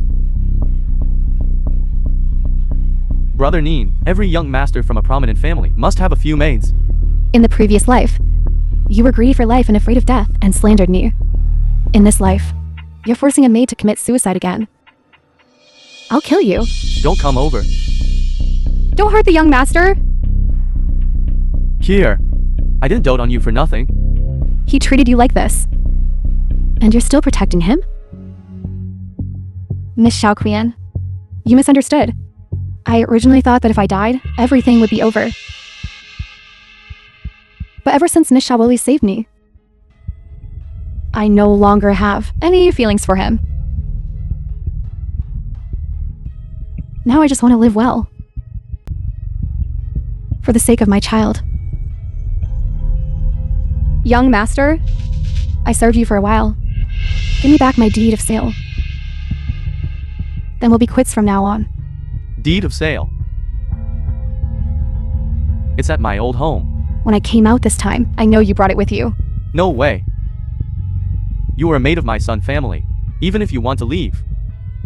Brother Neen, every young master from a prominent family must have a few maids. In the previous life, you were greedy for life and afraid of death and slandered me. In this life, you're forcing a maid to commit suicide again. I'll kill you. Don't come over. Don't hurt the young master. Kier. I didn't dote on you for nothing. He treated you like this. And you're still protecting him? Miss Xiaoqian, you misunderstood. I originally thought that if I died, everything would be over. But ever since Miss Xiaoli saved me, I no longer have any feelings for him. Now I just want to live well. For the sake of my child. Young master, I served you for a while. Give me back my deed of sale. Then we'll be quits from now on. Deed of sale. It's at my old home. When I came out this time, I know you brought it with you. No way. You are a maid of my Sun family. Even if you want to leave,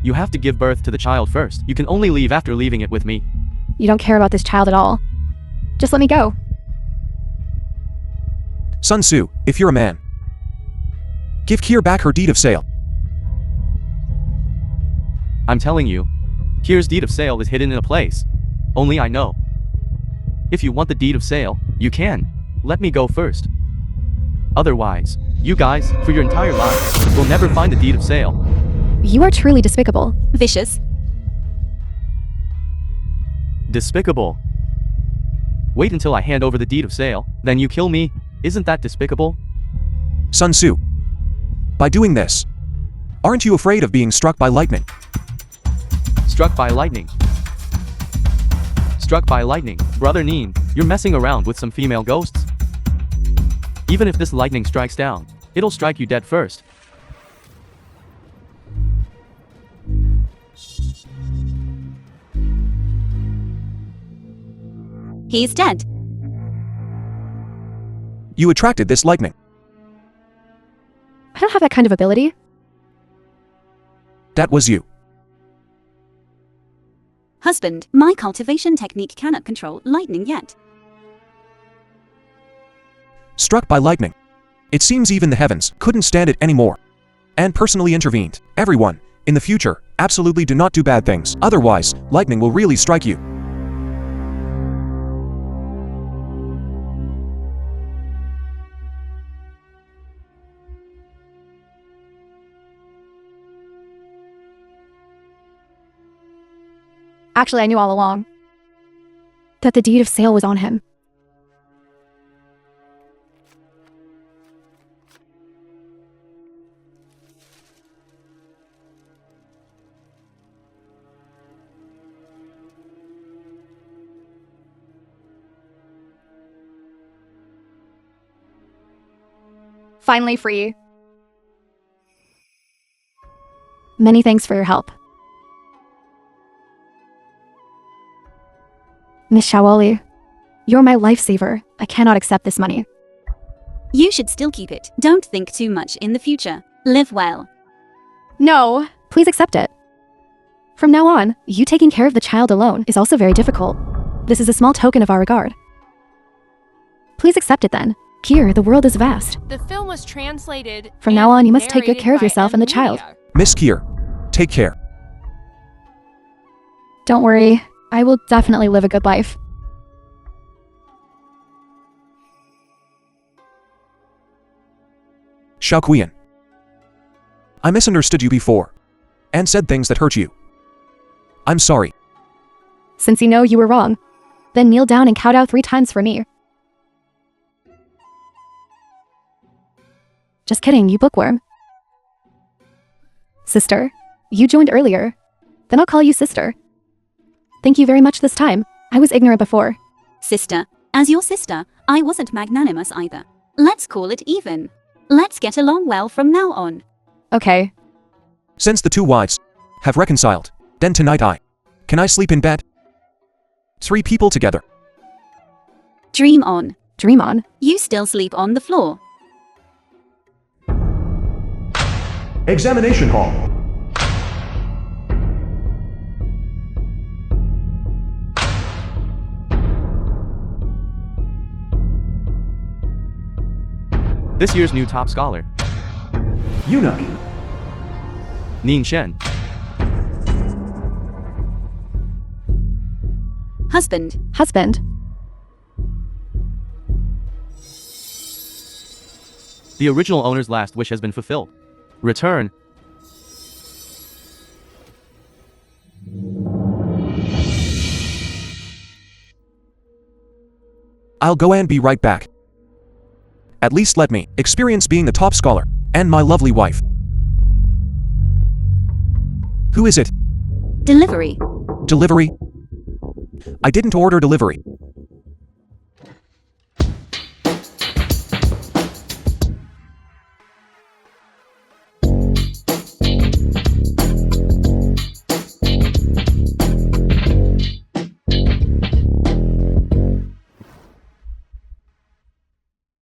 you have to give birth to the child first. You can only leave after leaving it with me. You don't care about this child at all. Just let me go. Sun Tzu, if you're a man, give Kier back her deed of sale. I'm telling you, Kier's deed of sale is hidden in a place only I know. If you want the deed of sale, you can. Let me go first. Otherwise, you guys, for your entire lives, will never find the deed of sale. You are truly despicable. Vicious. Despicable. Wait until I hand over the deed of sale, then you kill me. Isn't that despicable? Sun Tzu, by doing this, aren't you afraid of being struck by lightning? Struck by lightning. Struck by lightning. Brother Neen, you're messing around with some female ghosts. Even if this lightning strikes down, it'll strike you dead first. He's dead. You attracted this lightning. I don't have that kind of ability. That was you. Husband, my cultivation technique cannot control lightning yet. Struck by lightning. It seems even the heavens couldn't stand it anymore. And personally intervened. Everyone, in the future, absolutely do not do bad things. Otherwise, lightning will really strike you. Actually, I knew all along that the deed of sale was on him. Finally free. Many thanks for your help. Miss Shawali, you're my lifesaver. I cannot accept this money. You should still keep it. Don't think too much in the future. Live well. No, please accept it. From now on, you taking care of the child alone is also very difficult. This is a small token of our regard. Please accept it then. Here, the world is vast. The film was translated. From and now on, you must take good narrated care of by yourself and the child. Emilia. Miss Kier, take care. Don't worry, I will definitely live a good life. Shaoqian. I misunderstood you before. And said things that hurt you. I'm sorry. Since you know you were wrong, then kneel down and count out 3 times for me. Just kidding, you bookworm. Sister, you joined earlier. Then I'll call you sister. Thank you very much this time. I was ignorant before. Sister, as your sister, I wasn't magnanimous either. Let's call it even. Let's get along well from now on. Okay. Since the 2 wives have reconciled, then tonight can I sleep in bed? 3 people together. Dream on. Dream on. You still sleep on the floor. Examination hall. This year's new top scholar, Eunuch. Ning Shen. Husband. Husband. The original owner's last wish has been fulfilled. Return. I'll go and be right back. At least let me experience being the top scholar and my lovely wife. Who is it? Delivery. Delivery? I didn't order delivery.